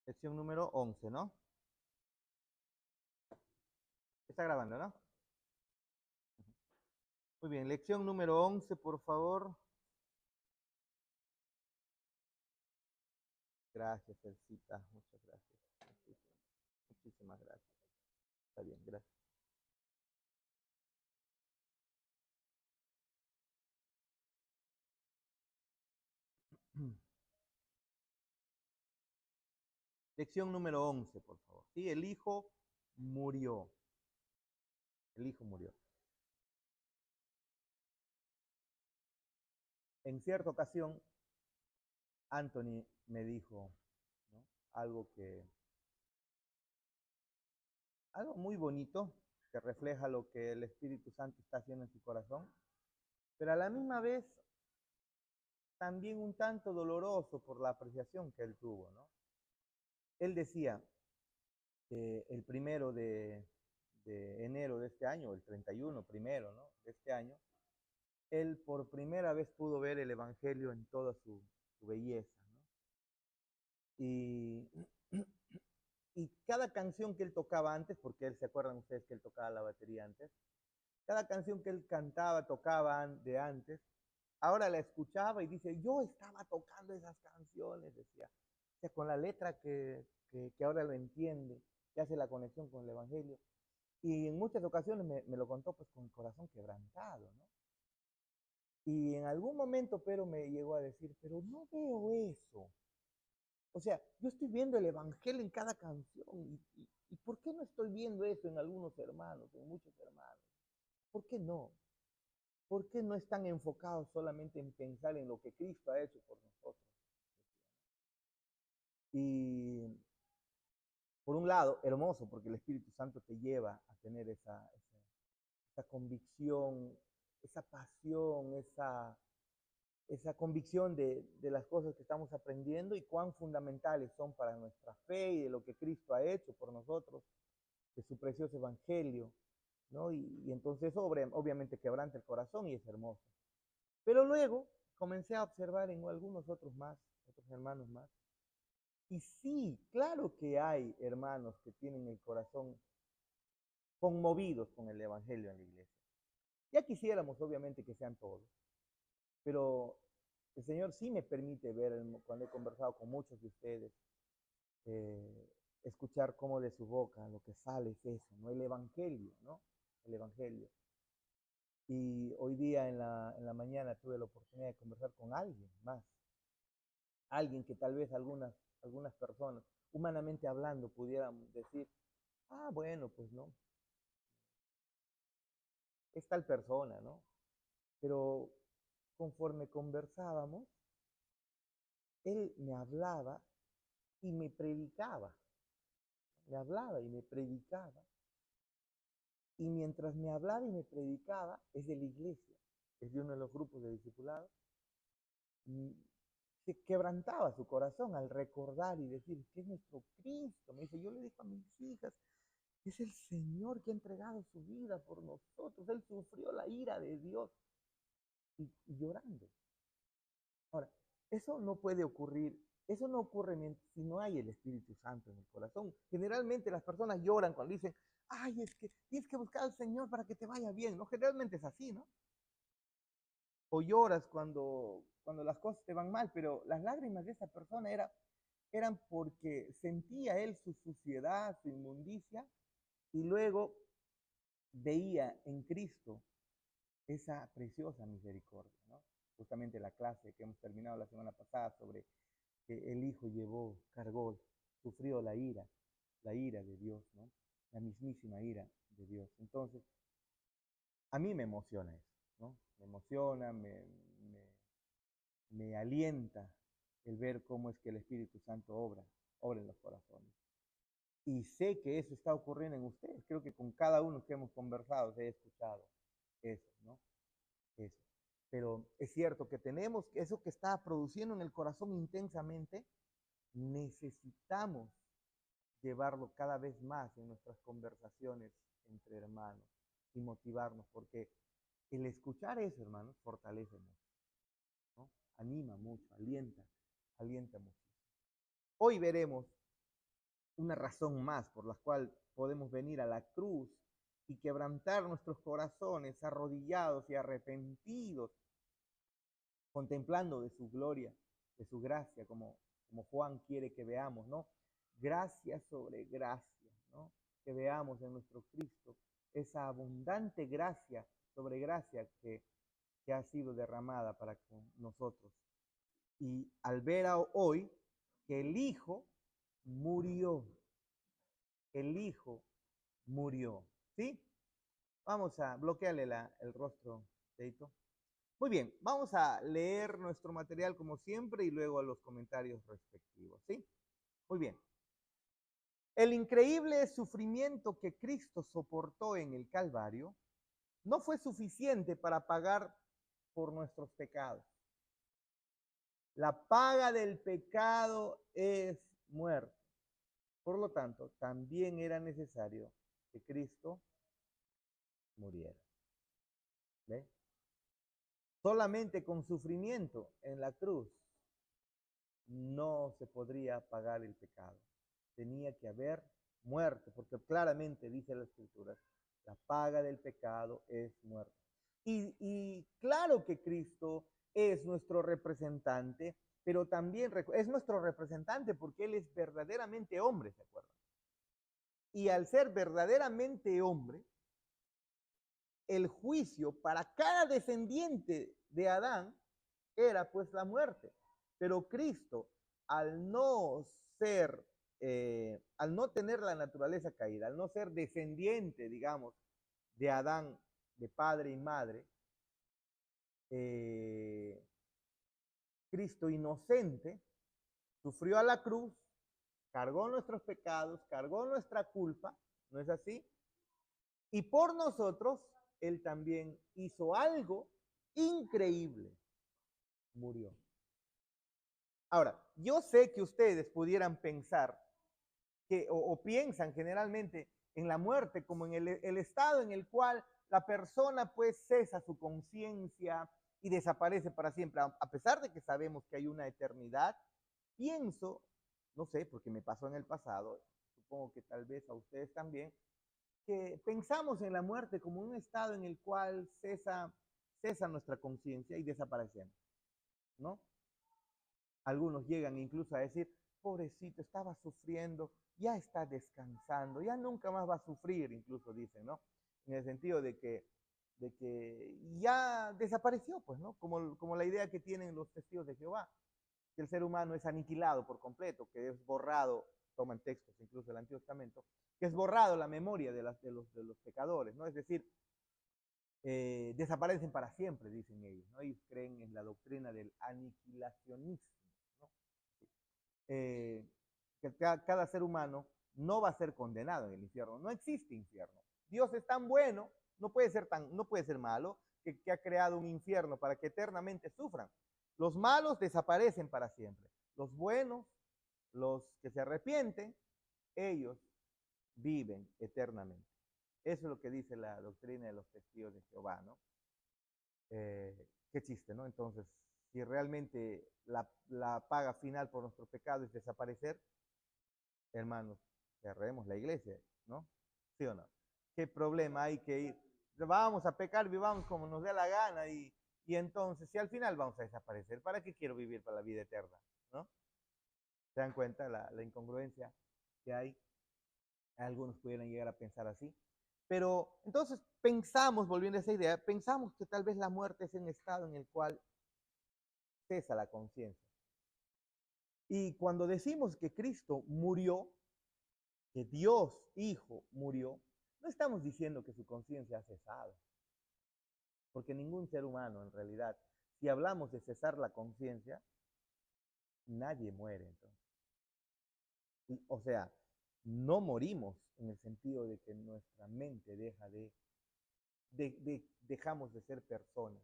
Lección número 11, ¿no? Está grabando, ¿no? Muy bien, lección número 11, por favor. Gracias, Elcita, muchas gracias. Muchísimas gracias. Está bien, gracias. Lección número 11, por favor. Sí, el hijo murió. El hijo murió. En cierta ocasión, Anthony me dijo, ¿no? Algo muy bonito que refleja lo que el Espíritu Santo está haciendo en su corazón, pero a la misma vez también un tanto doloroso por la apreciación que él tuvo, ¿no? Él decía que el primero de enero de este año, el 31 primero, ¿no? De este año, él por primera vez pudo ver el Evangelio en toda su belleza, ¿no? Y, y cada canción que él tocaba antes, porque él se acuerdan ustedes que él tocaba la batería antes, cada canción que él cantaba, tocaba de antes, ahora la escuchaba y dice, yo estaba tocando esas canciones, decía. O sea, con la letra que ahora lo entiende, que hace la conexión con el Evangelio. Y en muchas ocasiones me lo contó pues con el corazón quebrantado, ¿no? Y en algún momento, pero me llegó a decir, pero no veo eso. O sea, yo estoy viendo el Evangelio en cada canción. ¿Y por qué no estoy viendo eso en algunos hermanos, en muchos hermanos? ¿Por qué no? ¿Por qué no están enfocados solamente en pensar en lo que Cristo ha hecho por nosotros? Y por un lado, hermoso, porque el Espíritu Santo te lleva a tener esa convicción, esa pasión, esa convicción de las cosas que estamos aprendiendo y cuán fundamentales son para nuestra fe y de lo que Cristo ha hecho por nosotros, de su precioso evangelio, ¿no? Y entonces eso obviamente quebranta el corazón y es hermoso. Pero luego comencé a observar en algunos otros más, otros hermanos más, y sí, claro que hay hermanos que tienen el corazón conmovidos con el evangelio en la iglesia. Ya quisiéramos obviamente que sean todos, pero el Señor sí me permite ver, cuando he conversado con muchos de ustedes, eh, escuchar cómo de su boca lo que sale es eso, ¿no? El Evangelio, ¿no? El Evangelio. Y hoy día en la mañana tuve la oportunidad de conversar con alguien más, alguien que tal vez algunas personas, humanamente hablando, pudieran decir, ah, bueno, pues no, es tal persona, ¿no? Pero conforme conversábamos, él me hablaba y me predicaba, me hablaba y me predicaba, y mientras me hablaba y me predicaba, es de la iglesia, es de uno de los grupos de discipulados, y se quebrantaba su corazón al recordar y decir que es nuestro Cristo. Me dice, yo le digo a mis hijas, es el Señor que ha entregado su vida por nosotros, Él sufrió la ira de Dios y llorando. Ahora, eso no puede ocurrir, eso no ocurre si no hay el Espíritu Santo en el corazón. Generalmente las personas lloran cuando dicen, ay, es que tienes que buscar al Señor para que te vaya bien, ¿no? Generalmente es así, ¿no? O lloras cuando las cosas te van mal, pero las lágrimas de esa persona eran porque sentía él su suciedad, su inmundicia, y luego veía en Cristo esa preciosa misericordia, ¿no? Justamente la clase que hemos terminado la semana pasada sobre que el Hijo cargó, sufrió la ira de Dios, ¿no? La mismísima ira de Dios. Entonces, a mí me emociona eso, ¿no? Me emociona, me alienta el ver cómo es que el Espíritu Santo obra en los corazones. Y sé que eso está ocurriendo en ustedes. Creo que con cada uno que hemos conversado he escuchado eso, ¿no? Eso. Pero es cierto que tenemos eso que está produciendo en el corazón intensamente, necesitamos llevarlo cada vez más en nuestras conversaciones entre hermanos y motivarnos, porque el escuchar eso, hermanos, fortalece mucho, ¿no? Anima mucho, alienta mucho. Hoy veremos una razón más por la cual podemos venir a la cruz y quebrantar nuestros corazones arrodillados y arrepentidos, contemplando de su gloria, de su gracia, como Juan quiere que veamos, ¿no? Gracia sobre gracia, ¿no? Que veamos en nuestro Cristo esa abundante gracia sobre gracia que ha sido derramada para con nosotros. Y al ver hoy que el Hijo murió, el Hijo murió, ¿sí? Vamos a bloquearle el rostro, Teito. Muy bien, vamos a leer nuestro material como siempre y luego a los comentarios respectivos, ¿sí? Muy bien. El increíble sufrimiento que Cristo soportó en el Calvario no fue suficiente para pagar por nuestros pecados. La paga del pecado es muerte. Por lo tanto, también era necesario que Cristo muriera. ¿Ve? Solamente con sufrimiento en la cruz no se podría pagar el pecado. Tenía que haber muerte, porque claramente dice la Escritura, la paga del pecado es muerte. Y claro que Cristo es nuestro representante, pero también es nuestro representante porque Él es verdaderamente hombre, ¿se acuerdan? Y al ser verdaderamente hombre, el juicio para cada descendiente de Adán era pues la muerte. Pero Cristo, al no ser, al no tener la naturaleza caída, al no ser descendiente, digamos, de Adán, de padre y madre, Cristo inocente sufrió a la cruz, cargó nuestros pecados, cargó nuestra culpa, ¿no es así? Y por nosotros, Él también hizo algo increíble, murió. Ahora, yo sé que ustedes pudieran pensar o piensan generalmente en la muerte como en el estado en el cual la persona pues cesa su conciencia y desaparece para siempre. A pesar de que sabemos que hay una eternidad, pienso, no sé, porque me pasó en el pasado, supongo que tal vez a ustedes también, que pensamos en la muerte como un estado en el cual cesa nuestra conciencia y desaparecemos, ¿no? Algunos llegan incluso a decir, pobrecito, estaba sufriendo, ya está descansando, ya nunca más va a sufrir, incluso dicen, ¿no? En el sentido de que ya desapareció, pues, ¿no? Como la idea que tienen los testigos de Jehová, que el ser humano es aniquilado por completo, que es borrado, toman textos incluso del Antiguo Testamento, que es borrado la memoria de los pecadores, ¿no? Es decir, desaparecen para siempre, dicen ellos, ¿no? Ellos creen en la doctrina del aniquilacionismo, ¿no? Que cada ser humano no va a ser condenado en el infierno, no existe infierno. Dios es tan bueno, no puede ser malo, que ha creado un infierno para que eternamente sufran. Los malos desaparecen para siempre. Los buenos, los que se arrepienten, ellos viven eternamente. Eso es lo que dice la doctrina de los testigos de Jehová, ¿no? Qué chiste, ¿no? Entonces, si realmente la paga final por nuestro pecado es desaparecer, hermanos, cerremos la iglesia, ¿no? ¿Sí o no? ¿Qué problema hay que ir? Vamos a pecar, vivamos como nos dé la gana y entonces, si al final vamos a desaparecer, ¿para qué quiero vivir para la vida eterna? ¿No? ¿Se dan cuenta la incongruencia que hay? Algunos pudieran llegar a pensar así. Pero entonces pensamos, volviendo a esa idea, pensamos que tal vez la muerte es un estado en el cual cesa la conciencia. Y cuando decimos que Cristo murió, que Dios Hijo murió, no estamos diciendo que su conciencia ha cesado, porque ningún ser humano en realidad, si hablamos de cesar la conciencia, nadie muere entonces. O sea, no morimos en el sentido de que nuestra mente deja dejamos de ser personas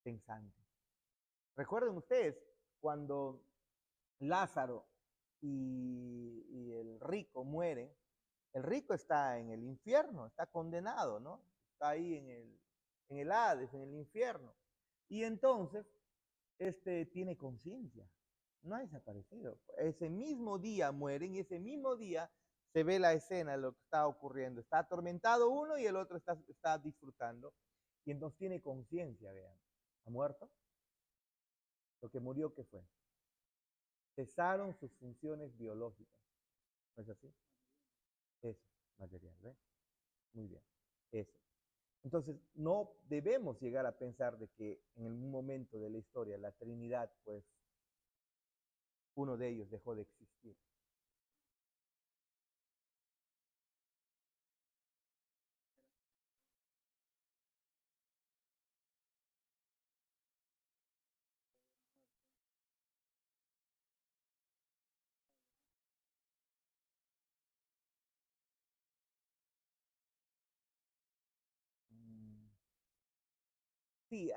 pensantes. Recuerden ustedes cuando Lázaro y el rico mueren, el rico está en el infierno, está condenado, ¿no? Está ahí en el Hades, en el infierno. Y entonces, tiene conciencia. No ha desaparecido. Ese mismo día mueren y ese mismo día se ve la escena de lo que está ocurriendo. Está atormentado uno y el otro está disfrutando. Y entonces tiene conciencia, vean. ¿Ha muerto? Lo que murió, ¿qué fue? Cesaron sus funciones biológicas. ¿No es así? Eso, material, ¿ves? Muy bien. Eso. Entonces, no debemos llegar a pensar de que en algún momento de la historia la Trinidad, pues, uno de ellos dejó de existir. Mm, Sí,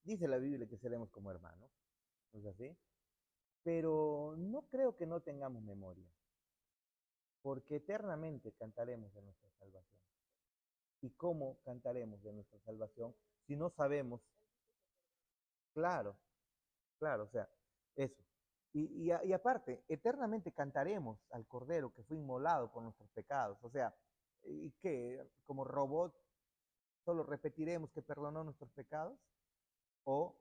dice la Biblia que seremos como hermanos, ¿no es así? Pero no creo que no tengamos memoria, porque eternamente cantaremos de nuestra salvación. ¿Y cómo cantaremos de nuestra salvación si no sabemos? Claro, claro, o sea, eso. Y aparte, eternamente cantaremos al Cordero que fue inmolado por nuestros pecados. O sea, ¿y qué? Como robot, solo repetiremos que perdonó nuestros pecados o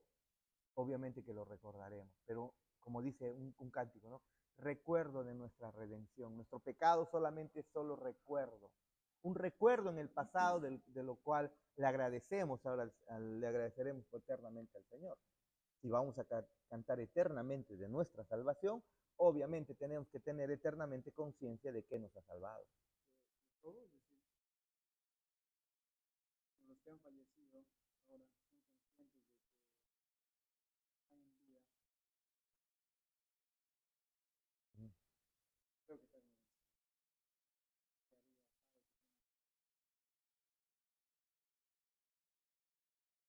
obviamente que lo recordaremos. Pero como dice un cántico, ¿no? Recuerdo de nuestra redención. Nuestro pecado solamente es solo recuerdo. Un recuerdo en el pasado de lo cual le agradecemos, ahora le agradeceremos eternamente al Señor. Si vamos a cantar eternamente de nuestra salvación, obviamente tenemos que tener eternamente conciencia de que nos ha salvado. Todos, es decir, los que han fallecido ahora son conscientes de que están en vida. Creo que también de arriba,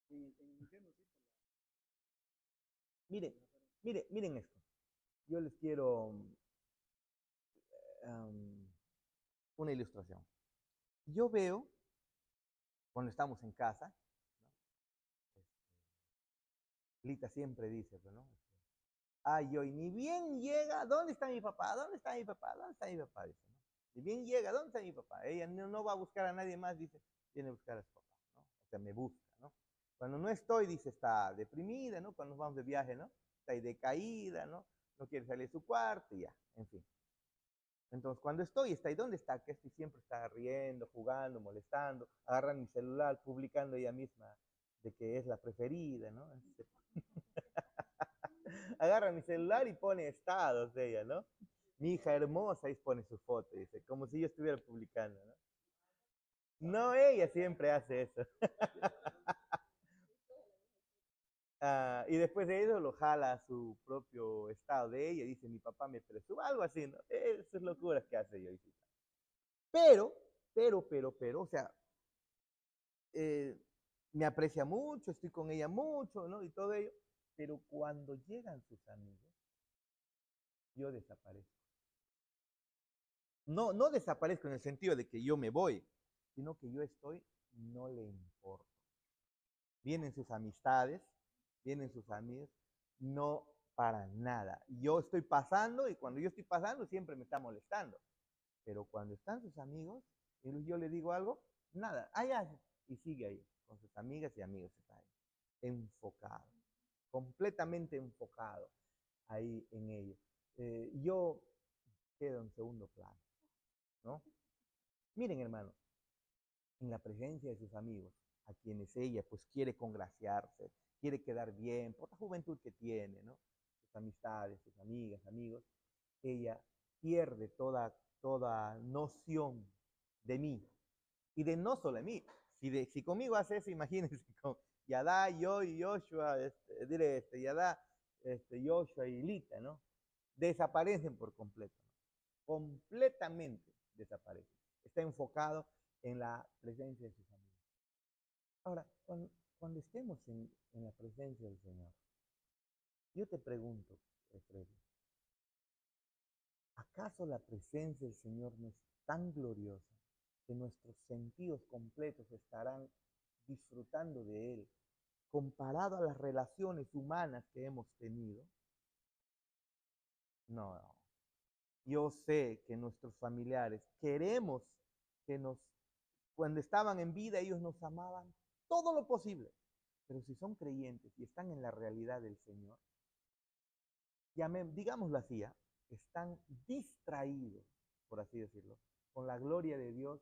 sabe que en el infierno sí, Mire, miren esto. Yo les quiero um, una ilustración. Yo veo, cuando estamos en casa, ¿no? Lita siempre dice, pues, ¿no? Ay, hoy ni bien llega, ¿dónde está mi papá? ¿Dónde está mi papá? ¿Dónde está mi papá? Dice, ¿no? Ni bien llega, ¿dónde está mi papá? Ella no va a buscar a nadie más, dice, viene a buscar a su papá, ¿no? O sea, me busca, ¿no? Cuando no estoy, dice, está deprimida, ¿no? Cuando nos vamos de viaje, ¿no? Está ahí decaída, ¿no? No quiere salir de su cuarto y ya, en fin. Entonces, cuando estoy, está ahí, ¿dónde está? Que estoy siempre está riendo, jugando, molestando, agarra mi celular, publicando ella misma de que es la preferida, ¿no? Agarra mi celular y pone estados de ella, ¿no? Mi hija hermosa, y pone su foto, dice, como si yo estuviera publicando, ¿no? No, ella siempre hace eso. Y después de eso lo jala a su propio estado de ella, dice, mi papá me presume, algo así, ¿no? Esas locuras que hace yo, hijita. Pero, o sea, eh, me aprecia mucho, estoy con ella mucho, ¿no? Y todo ello, pero cuando llegan sus amigos, yo desaparezco. No, no desaparezco en el sentido de que yo me voy, sino que yo estoy, no le importo. Vienen sus amistades, vienen sus amigos, no para nada. Yo estoy pasando y cuando yo estoy pasando siempre me está molestando. Pero cuando están sus amigos, y yo le digo algo, nada, allá, y sigue ahí, con sus amigas y amigos está ahí, enfocado, completamente enfocado ahí en ello. Yo quedo en segundo plano, ¿no? Miren, hermano, en la presencia de sus amigos, a quienes ella pues quiere congraciarse, quiere quedar bien, por la juventud que tiene, ¿no? Sus amistades, sus amigas, amigos, ella pierde toda noción de mí y de no solo de mí. Si conmigo hace eso, imagínense con Yadá, yo y Joshua, Yadá, Joshua y Lita, ¿no? Desaparecen por completo, ¿no? Completamente desaparecen. Está enfocado en la presencia de sus amigos. Ahora, cuando estemos en la presencia del Señor, yo te pregunto, Freddy, ¿acaso la presencia del Señor no es tan gloriosa que nuestros sentidos completos estarán disfrutando de Él, comparado a las relaciones humanas que hemos tenido? No, no. Yo sé que nuestros familiares queremos que cuando estaban en vida, ellos nos amaban todo lo posible. Pero si son creyentes y están en la realidad del Señor, digámoslo así, ¿ya? Están distraídos, por así decirlo, con la gloria de Dios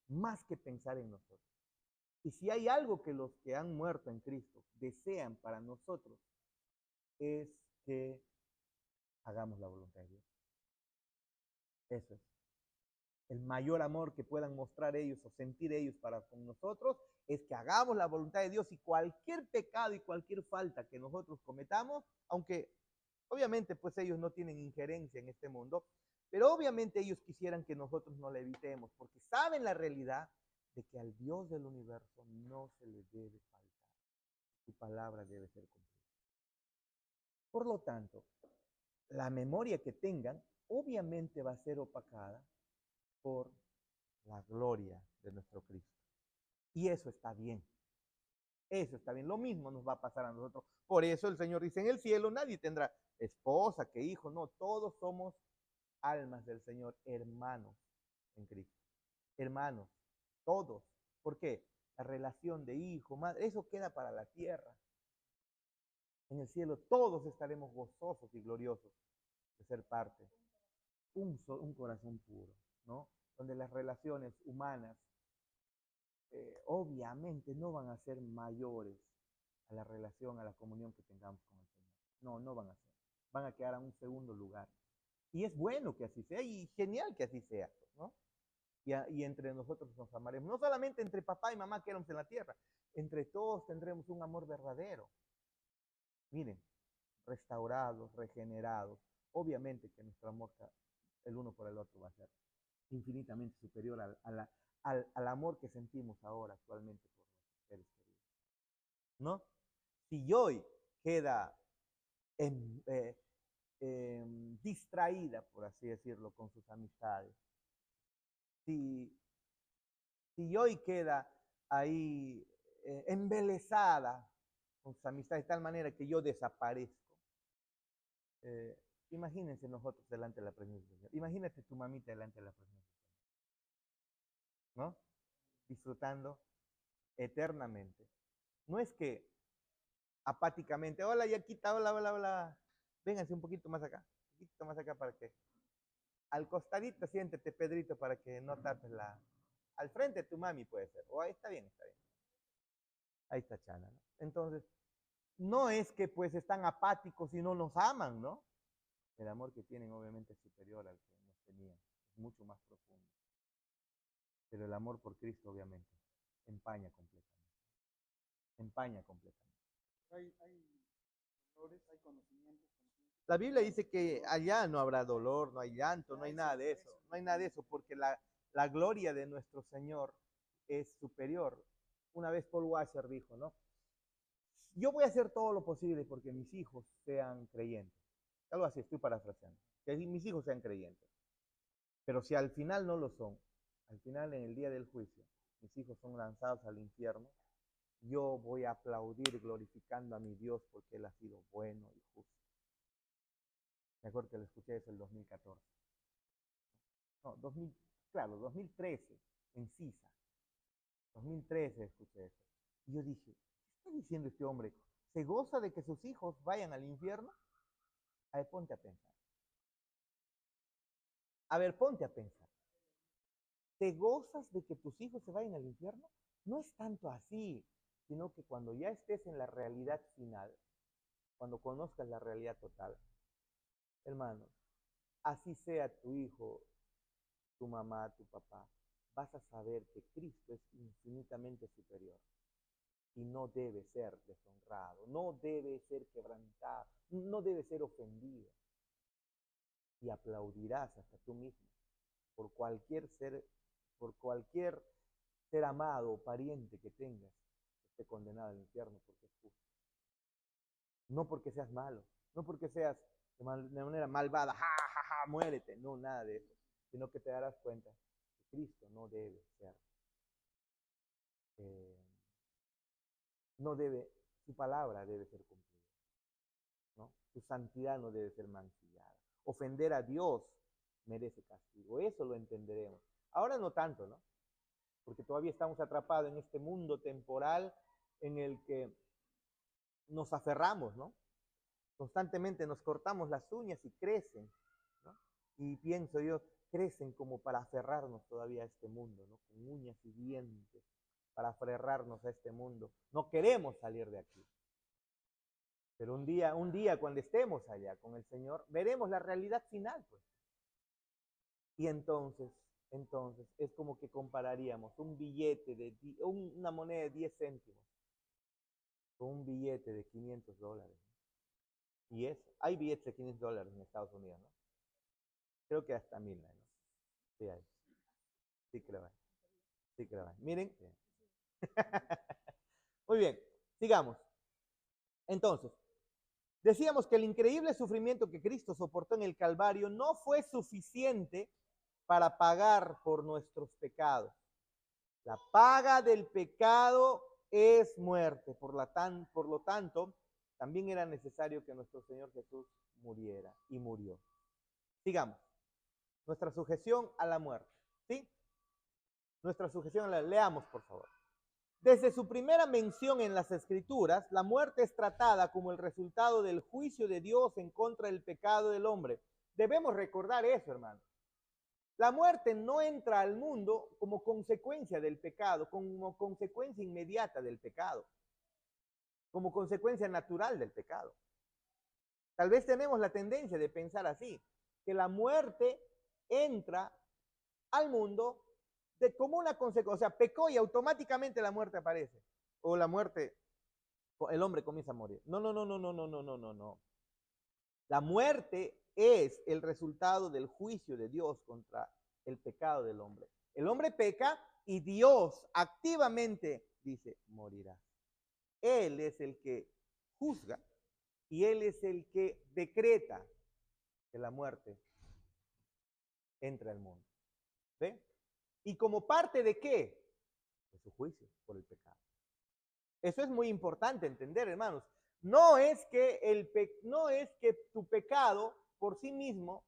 más que pensar en nosotros. Y si hay algo que los que han muerto en Cristo desean para nosotros, es que hagamos la voluntad de Dios. Eso es. El mayor amor que puedan mostrar ellos o sentir ellos para con nosotros es que hagamos la voluntad de Dios, y cualquier pecado y cualquier falta que nosotros cometamos, aunque obviamente pues ellos no tienen injerencia en este mundo, pero obviamente ellos quisieran que nosotros no la evitemos, porque saben la realidad de que al Dios del universo no se le debe faltar. Su palabra debe ser cumplida. Por lo tanto, la memoria que tengan obviamente va a ser opacada por la gloria de nuestro Cristo. Y eso está bien. Eso está bien. Lo mismo nos va a pasar a nosotros. Por eso el Señor dice, en el cielo nadie tendrá esposa, que hijo. No, todos somos almas del Señor, hermanos en Cristo. Hermanos, todos. ¿Por qué? La relación de hijo, madre, eso queda para la tierra. En el cielo todos estaremos gozosos y gloriosos de ser parte. Un corazón puro, ¿no? Donde las relaciones humanas obviamente no van a ser mayores a la relación, a la comunión que tengamos con el Señor. No, no van a ser. Van a quedar a un segundo lugar. Y es bueno que así sea, y genial que así sea, ¿no? Y entre nosotros nos amaremos. No solamente entre papá y mamá que éramos en la tierra, entre todos tendremos un amor verdadero. Miren, restaurados, regenerados. Obviamente que nuestro amor el uno por el otro va a ser infinitamente superior al amor que sentimos ahora actualmente por los seres queridos, ¿no? Si hoy queda en, distraída, por así decirlo, con sus amistades, si, si hoy queda ahí embelesada con sus amistades de tal manera que yo desaparezco, eh, imagínense nosotros delante de la presencia del Señor. Imagínate tu mamita delante de la presencia del Señor, ¿no? Disfrutando eternamente. No es que apáticamente, hola Yaquita, hola, hola, hola, vénganse un poquito más acá, un poquito más acá para que, al costadito siéntete Pedrito para que no tapes al frente tu mami puede ser, o ahí está bien, ahí está Chana, ¿no? Entonces, no es que pues están apáticos y no nos aman, ¿no? El amor que tienen obviamente es superior al que nos tenían, es mucho más profundo, pero el amor por Cristo obviamente empaña completamente, empaña completamente. Hay valores, hay conocimientos, La Biblia hay dice que dolor. allá no habrá dolor, no hay llanto, no hay nada de eso, no hay nada de eso, porque la gloria de nuestro Señor es superior. Una vez Paul Washer dijo, ¿no? Yo voy a hacer todo lo posible porque mis hijos sean creyentes. Algo así, estoy parafraseando. Que mis hijos sean creyentes. Pero si al final no lo son, al final en el día del juicio, mis hijos son lanzados al infierno, yo voy a aplaudir glorificando a mi Dios porque Él ha sido bueno y justo. Me acuerdo que lo escuché desde el 2014. No, 2000, claro, 2013, en CISA. 2013 escuché eso. Y yo dije, ¿qué está diciendo este hombre? ¿Se goza de que sus hijos vayan al infierno? A ver, ponte a pensar. A ver, ponte a pensar. ¿Te gozas de que tus hijos se vayan al infierno? No es tanto así, sino que cuando ya estés en la realidad final, cuando conozcas la realidad total, hermanos, así sea tu hijo, tu mamá, tu papá, vas a saber que Cristo es infinitamente superior y no debe ser deshonrado, no debe ser quebrantado, no debe ser ofendido. Y aplaudirás hasta tú mismo por por cualquier ser amado o pariente que tengas que esté condenado al infierno porque es justo. No porque seas malo, no porque seas de manera malvada, ja, ja, ja, muérete, no, nada de eso, sino que te darás cuenta que Cristo no debe ser, eh, no debe, su palabra debe ser cumplida, ¿no? Su santidad no debe ser mancillada. ofender a Dios merece castigo. Eso lo entenderemos. Ahora no tanto, ¿no? Porque todavía estamos atrapados en este mundo temporal en el que nos aferramos, ¿no? Constantemente nos cortamos las uñas y crecen, ¿no? Y pienso yo, crecen como para aferrarnos todavía a este mundo, ¿no? Con uñas y dientes, para aferrarnos a este mundo. No queremos salir de aquí. Pero un día cuando estemos allá con el Señor, veremos la realidad final, pues. Y entonces es como que compararíamos un billete una moneda de 10 céntimos con un billete de $500. Y eso, hay billetes de $500 en Estados Unidos, ¿no? Creo que hasta 1000, ¿no? Sí hay. Sí creo hay. Sí creo hay. Miren. Muy bien, sigamos. Entonces, decíamos que el increíble sufrimiento que Cristo soportó en el Calvario no fue suficiente para pagar por nuestros pecados. La paga del pecado es muerte. Por lo tanto, también era necesario que nuestro Señor Jesús muriera y murió. Sigamos. Nuestra sujeción a la muerte. ¿Sí? Nuestra sujeción a la... Leamos, por favor. Desde su primera mención en las Escrituras, la muerte es tratada como el resultado del juicio de Dios en contra del pecado del hombre. Debemos recordar eso, hermano. La muerte no entra al mundo como consecuencia del pecado, como consecuencia inmediata del pecado, como consecuencia natural del pecado. Tal vez tenemos la tendencia de pensar así, que la muerte entra al mundo como una consecuencia, o sea, pecó y automáticamente la muerte aparece, o la muerte, el hombre comienza a morir. No, no, no, no, no, no, no, no, no, no. La muerte es el resultado del juicio de Dios contra el pecado del hombre. El hombre peca y Dios activamente dice, morirá. Él es el que juzga y Él es el que decreta que la muerte entra al mundo. ¿Ve? ¿Y como parte de qué? De su juicio por el pecado. Eso es muy importante entender, hermanos. No es que tu pecado por sí mismo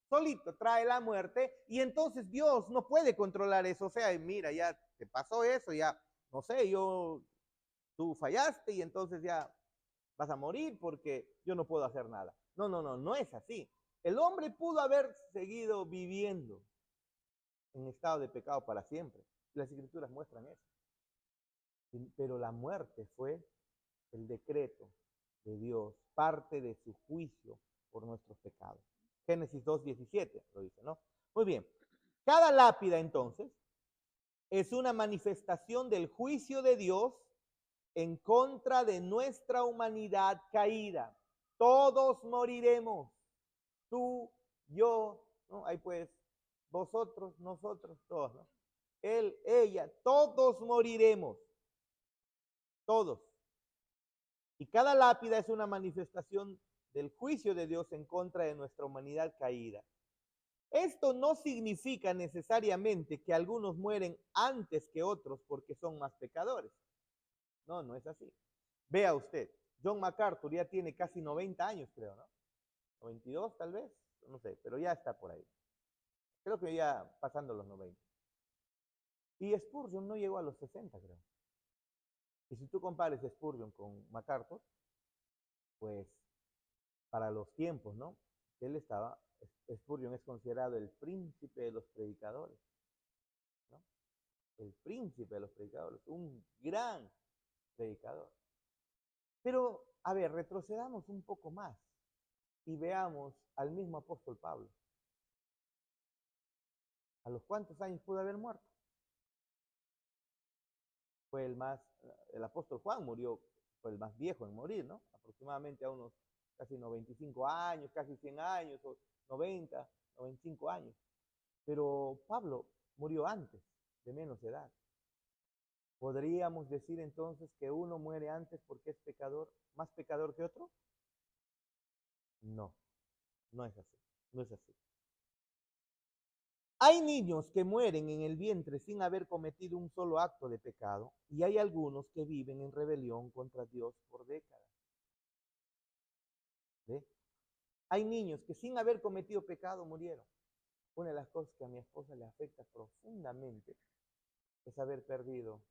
solito trae la muerte y entonces Dios no puede controlar eso. O sea, mira, ya te pasó eso, ya, no sé, tú fallaste y entonces ya vas a morir porque yo no puedo hacer nada. No, no, no, no es así. El hombre pudo haber seguido viviendo en estado de pecado para siempre. Las Escrituras muestran eso. Pero la muerte fue el decreto de Dios, parte de su juicio por nuestros pecados. Génesis 2:17 lo dice, ¿no? Muy bien. Cada lápida, entonces, es una manifestación del juicio de Dios en contra de nuestra humanidad caída. Todos moriremos. Tú, yo, ¿no? Ahí pues, vosotros, nosotros, todos, ¿no? Él, ella, todos moriremos. Todos. Y cada lápida es una manifestación del juicio de Dios en contra de nuestra humanidad caída. Esto no significa necesariamente que algunos mueren antes que otros porque son más pecadores. No, no es así. Vea usted, John MacArthur ya tiene casi 90 años, creo, ¿no? 92 tal vez, no sé, pero ya está por ahí. Creo que ya pasando los 90. Y Spurgeon no llegó a los 60, creo. Y si tú compares Spurgeon con MacArthur, pues para los tiempos, ¿no? Él estaba, Spurgeon es considerado el príncipe de los predicadores, ¿no? El príncipe de los predicadores, un gran predicador. Pero, a ver, retrocedamos un poco más y veamos al mismo apóstol Pablo. ¿A los cuántos años pudo haber muerto? El apóstol Juan murió, fue el más viejo en morir, ¿no? Aproximadamente a unos casi 95 años, casi 100 años, o 90, 95 años. Pero Pablo murió antes, de menos edad. ¿Podríamos decir entonces que uno muere antes porque es pecador, más pecador que otro? No, no es así, no es así. Hay niños que mueren en el vientre sin haber cometido un solo acto de pecado y hay algunos que viven en rebelión contra Dios por décadas. ¿Ve? Hay niños que sin haber cometido pecado murieron. Una de las cosas que a mi esposa le afecta profundamente es haber perdido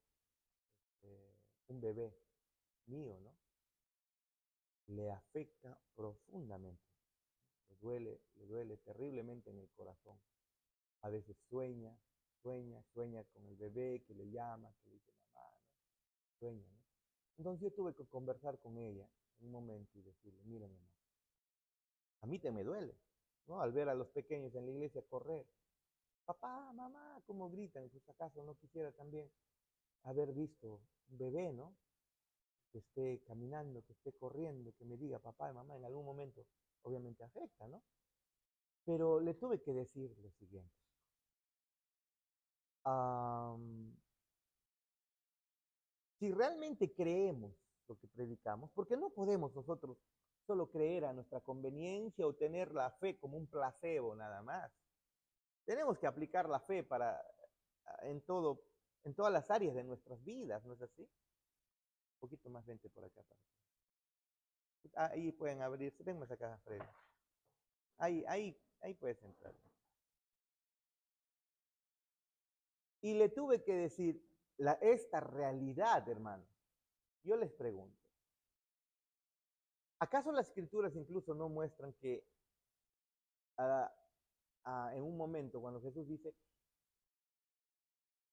un bebé mío, ¿no? Le afecta profundamente. Le duele terriblemente en el corazón. A veces sueña con el bebé que le llama, que le dice mamá, ¿no? Sueña, ¿no? Entonces yo tuve que conversar con ella en un momento y decirle, mira mamá, a mí te me duele, ¿no? Al ver a los pequeños en la iglesia correr, papá, mamá, ¿cómo gritan? Pues acaso no quisiera también haber visto un bebé, ¿no? Que esté caminando, que esté corriendo, que me diga papá y mamá en algún momento, obviamente afecta, ¿no? Pero le tuve que decir lo siguiente. Si realmente creemos lo que predicamos, porque no podemos nosotros solo creer a nuestra conveniencia o tener la fe como un placebo nada más. Tenemos que aplicar la fe en en todas las áreas de nuestras vidas, ¿no es así? Un poquito más vente por acá. Ahí pueden abrirse, ven más acá, Freddy. Ahí puedes entrar. Y le tuve que decir esta realidad, hermano. Yo les pregunto, ¿acaso las escrituras incluso no muestran que en un momento cuando Jesús dice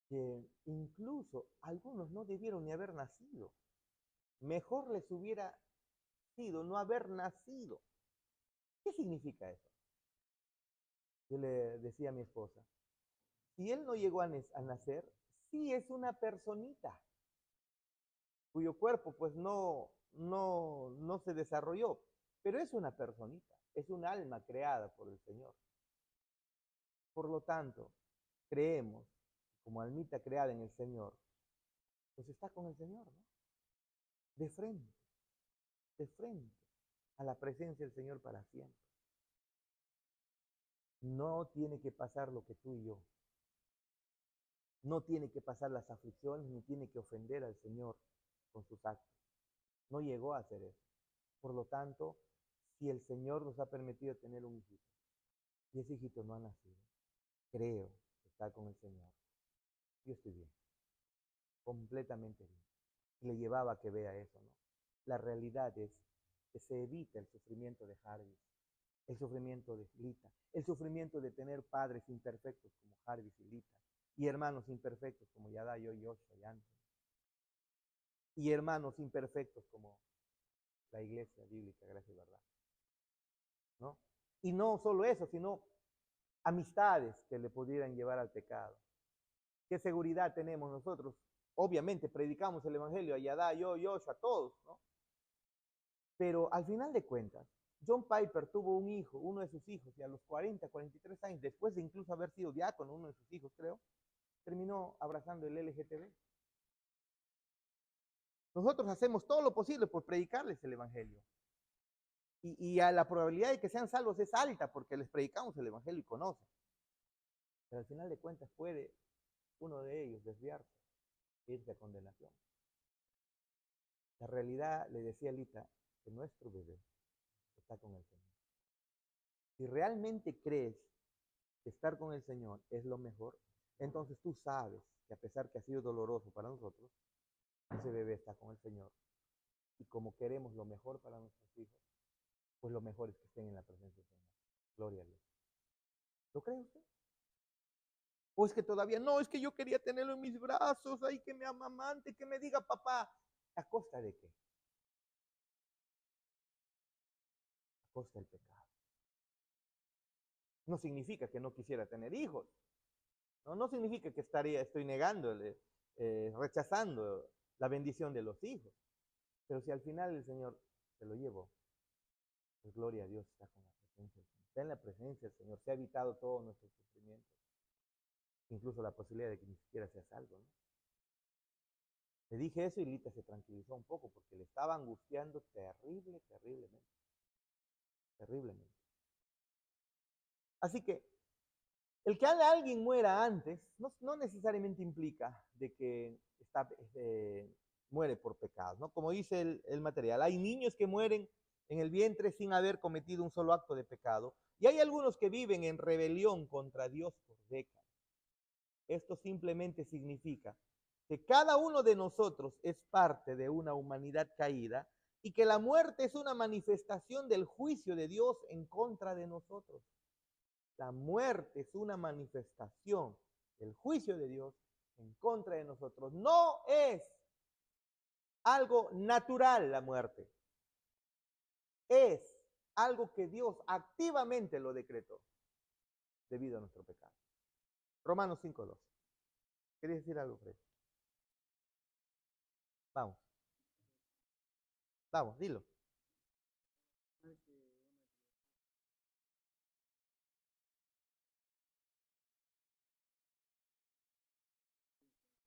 que incluso algunos no debieron ni haber nacido? Mejor les hubiera sido no haber nacido. ¿Qué significa eso? Yo le decía a mi esposa, si él no llegó a nacer, sí es una personita cuyo cuerpo pues no se desarrolló, pero es una personita, es un alma creada por el Señor. Por lo tanto, creemos, como almita creada en el Señor, pues está con el Señor, ¿no? De frente a la presencia del Señor para siempre. No tiene que pasar lo que tú y yo. No tiene que pasar las aflicciones, ni tiene que ofender al Señor con sus actos. No llegó a hacer eso. Por lo tanto, si el Señor nos ha permitido tener un hijito, y ese hijito no ha nacido, creo que está con el Señor. Yo estoy bien, completamente bien. Y le llevaba a que vea eso, ¿no? La realidad es que se evita el sufrimiento de Jarvis, el sufrimiento de Lita, el sufrimiento de tener padres imperfectos como Jarvis y Lita, y hermanos imperfectos como Yada, yo, Joshua y Anthony, y hermanos imperfectos como la iglesia bíblica, gracia y verdad, ¿no? Y no solo eso, sino amistades que le pudieran llevar al pecado. ¿Qué seguridad tenemos nosotros? Obviamente predicamos el evangelio a Yada, yo, Joshua, a todos, ¿no? Pero al final de cuentas, John Piper tuvo un hijo, uno de sus hijos, y a los 40, 43 años, después de incluso haber sido diácono, uno de sus hijos, creo, terminó abrazando el LGTB. Nosotros hacemos todo lo posible por predicarles el evangelio. Y a la probabilidad de que sean salvos es alta porque les predicamos el evangelio y conocen. Pero al final de cuentas puede uno de ellos desviarse e irse a condenación. La realidad, le decía Lita, que nuestro bebé está con el Señor. Si realmente crees que estar con el Señor es lo mejor, entonces tú sabes que a pesar que ha sido doloroso para nosotros, ese bebé está con el Señor. Y como queremos lo mejor para nuestros hijos, pues lo mejor es que estén en la presencia del Señor. Gloria a Dios. ¿Lo cree usted? O es que todavía no, es que yo quería tenerlo en mis brazos, ahí que me amamante, que me diga papá. ¿A costa de qué? A costa del pecado. No significa que no quisiera tener hijos. No significa que estoy negándole, rechazando la bendición de los hijos. Pero si al final el Señor se lo llevó, pues gloria a Dios, está con la presencia del Señor. Está en la presencia del Señor. Se ha evitado todo nuestro sufrimiento. Incluso la posibilidad de que ni siquiera sea salvo, ¿no? Le dije eso y Lita se tranquilizó un poco porque le estaba angustiando terriblemente. Terriblemente. Así que el que alguien muera antes no necesariamente implica de que muere por pecados, ¿no? Como dice el material, hay niños que mueren en el vientre sin haber cometido un solo acto de pecado. Y hay algunos que viven en rebelión contra Dios por décadas. Esto simplemente significa que cada uno de nosotros es parte de una humanidad caída y que la muerte es una manifestación del juicio de Dios en contra de nosotros. La muerte es una manifestación del juicio de Dios en contra de nosotros. No es algo natural la muerte. Es algo que Dios activamente lo decretó debido a nuestro pecado. Romanos 5:2. ¿Querías decir algo, Fred? Vamos. Vamos, dilo. No es que una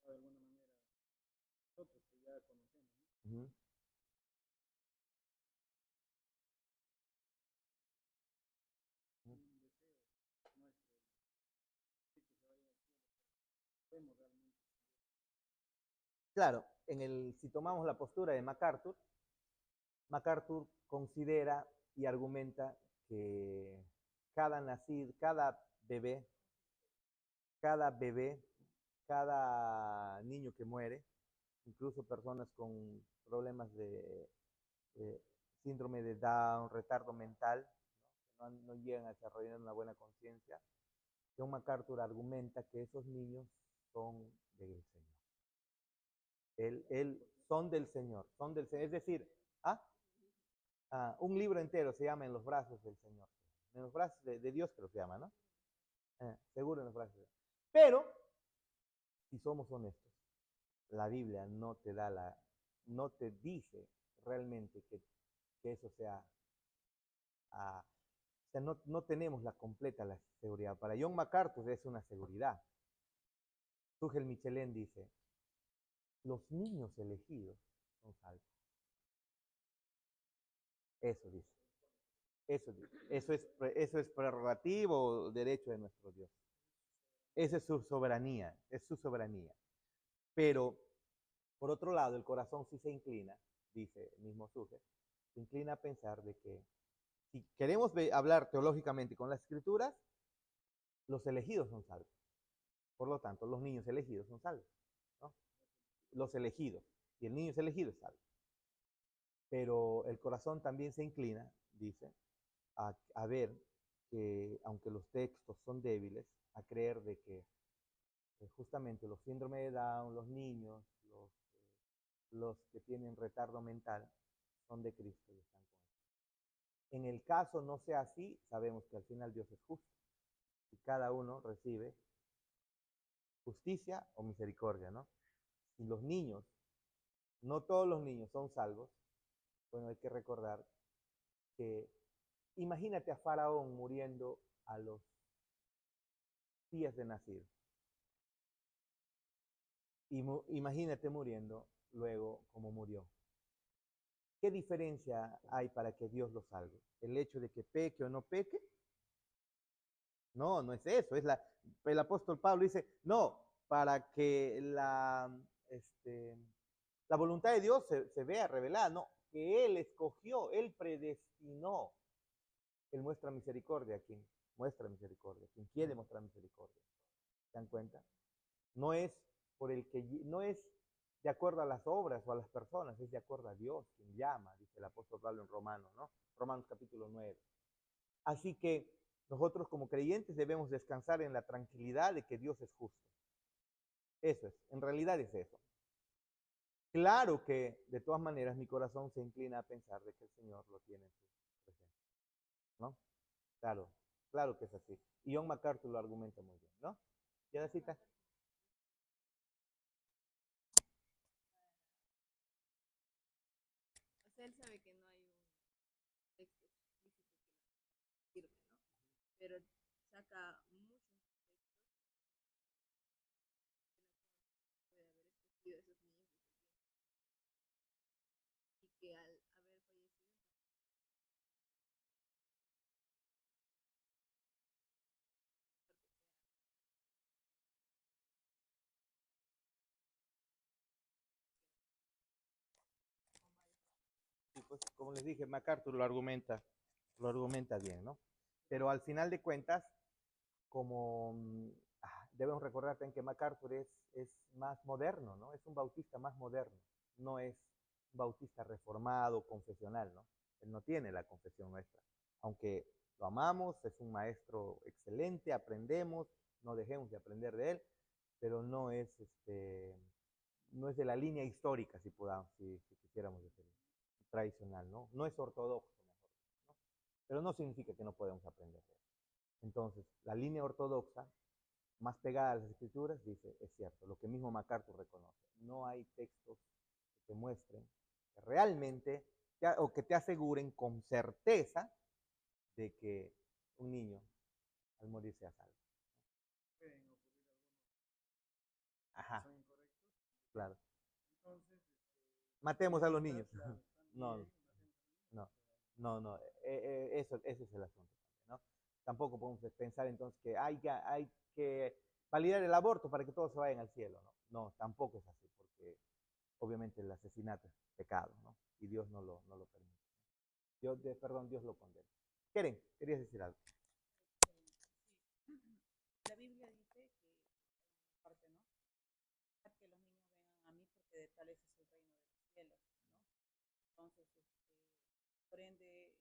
que de alguna manera nosotros que ya conocemos, ¿no? Uh-huh. Un deseo nuestro de que se vaya al cielo, pero vemos realmente. Claro, si tomamos la postura de MacArthur considera y argumenta que cada nacido, cada bebé, cada niño que muere, incluso personas con problemas de síndrome de Down, retardo mental, no llegan a desarrollar una buena conciencia. John MacArthur argumenta que esos niños son del Señor. Son del Señor, es decir, un libro entero se llama En los brazos del Señor, en los brazos de Dios que lo se llama, ¿no? Seguro en los brazos de Dios. Pero, si somos honestos, la Biblia no te dice realmente que eso sea, o sea, no tenemos la seguridad. Para John MacArthur es una seguridad. Tugel Michelén dice, los niños elegidos son salvos. Eso dice. Eso es prerrogativo, derecho de nuestro Dios. Esa es su soberanía, Pero, por otro lado, el corazón sí se inclina, dice el mismo Suge, se inclina a pensar de que si queremos hablar teológicamente con las escrituras, los elegidos son salvos. Por lo tanto, los niños elegidos son salvos, ¿no? Los elegidos. Y el niño es elegido es salvo. Pero el corazón también se inclina, dice, a ver que, aunque los textos son débiles, a creer de que justamente los síndromes de Down, los niños, los que tienen retardo mental, son de Cristo y están con él. En el caso no sea así, sabemos que al final Dios es justo y cada uno recibe justicia o misericordia, ¿no? Y los niños, no todos los niños son salvos, bueno, hay que recordar que imagínate a Faraón muriendo a los días de nacer. Imagínate muriendo luego como murió. ¿Qué diferencia hay para que Dios lo salve? ¿El hecho de que peque o no peque? No, no es eso. El apóstol Pablo dice, no, para que la voluntad de Dios se vea revelada, no, que Él escogió, Él predestinó. Él muestra misericordia a quien muestra misericordia, quien quiere mostrar misericordia. ¿Se dan cuenta? No es no es de acuerdo a las obras o a las personas, es de acuerdo a Dios, quien llama, dice el apóstol Pablo en Romanos, ¿no? Romanos capítulo 9. Así que nosotros como creyentes debemos descansar en la tranquilidad de que Dios es justo. Eso es, en realidad es eso. Claro que de todas maneras mi corazón se inclina a pensar de que el Señor lo tiene en su presencia, ¿no? Claro, claro que es así. Y John MacArthur lo argumenta muy bien, ¿no? ¿Ya la cita? O sea, él sabe que no hay un texto explícito que la firme, ¿no? Pero saca muchos textos que puede haber escogido a esos niños y que al haber fallecido pues como les dije, MacArthur lo argumenta bien, ¿no? Pero al final de cuentas, como debemos recordar también que MacArthur es más moderno, ¿no? Es un bautista más moderno, no es un bautista reformado, confesional, ¿no? Él no tiene la confesión nuestra, aunque lo amamos, es un maestro excelente, aprendemos, no dejemos de aprender de él, pero no es de la línea histórica, si quisiéramos decirlo, tradicional, ¿no? No es ortodoxo, mejor, ¿no? Pero no significa que no podemos aprender de él. Entonces, la línea ortodoxa, más pegada a las escrituras, dice, es cierto, lo que mismo MacArthur reconoce. No hay textos que te muestren que realmente, o que te aseguren con certeza de que un niño al morir sea salvo. Pueden ocurrir algunos que Ajá, son incorrectos. claro. Entonces, Matemos a los niños. claro, No, también no, no, ese es el asunto, ¿no? Tampoco podemos pensar entonces que hay que validar el aborto para que todos se vayan al cielo, ¿no? No, tampoco es así, porque obviamente el asesinato es pecado, ¿no? Y Dios no lo permite. Dios lo condena. Keren, querías decir algo. Sí. La Biblia dice que, parte, ¿no? Que los niños vengan a mí porque de tales es el reino de los cielos, ¿no? Entonces, por ende,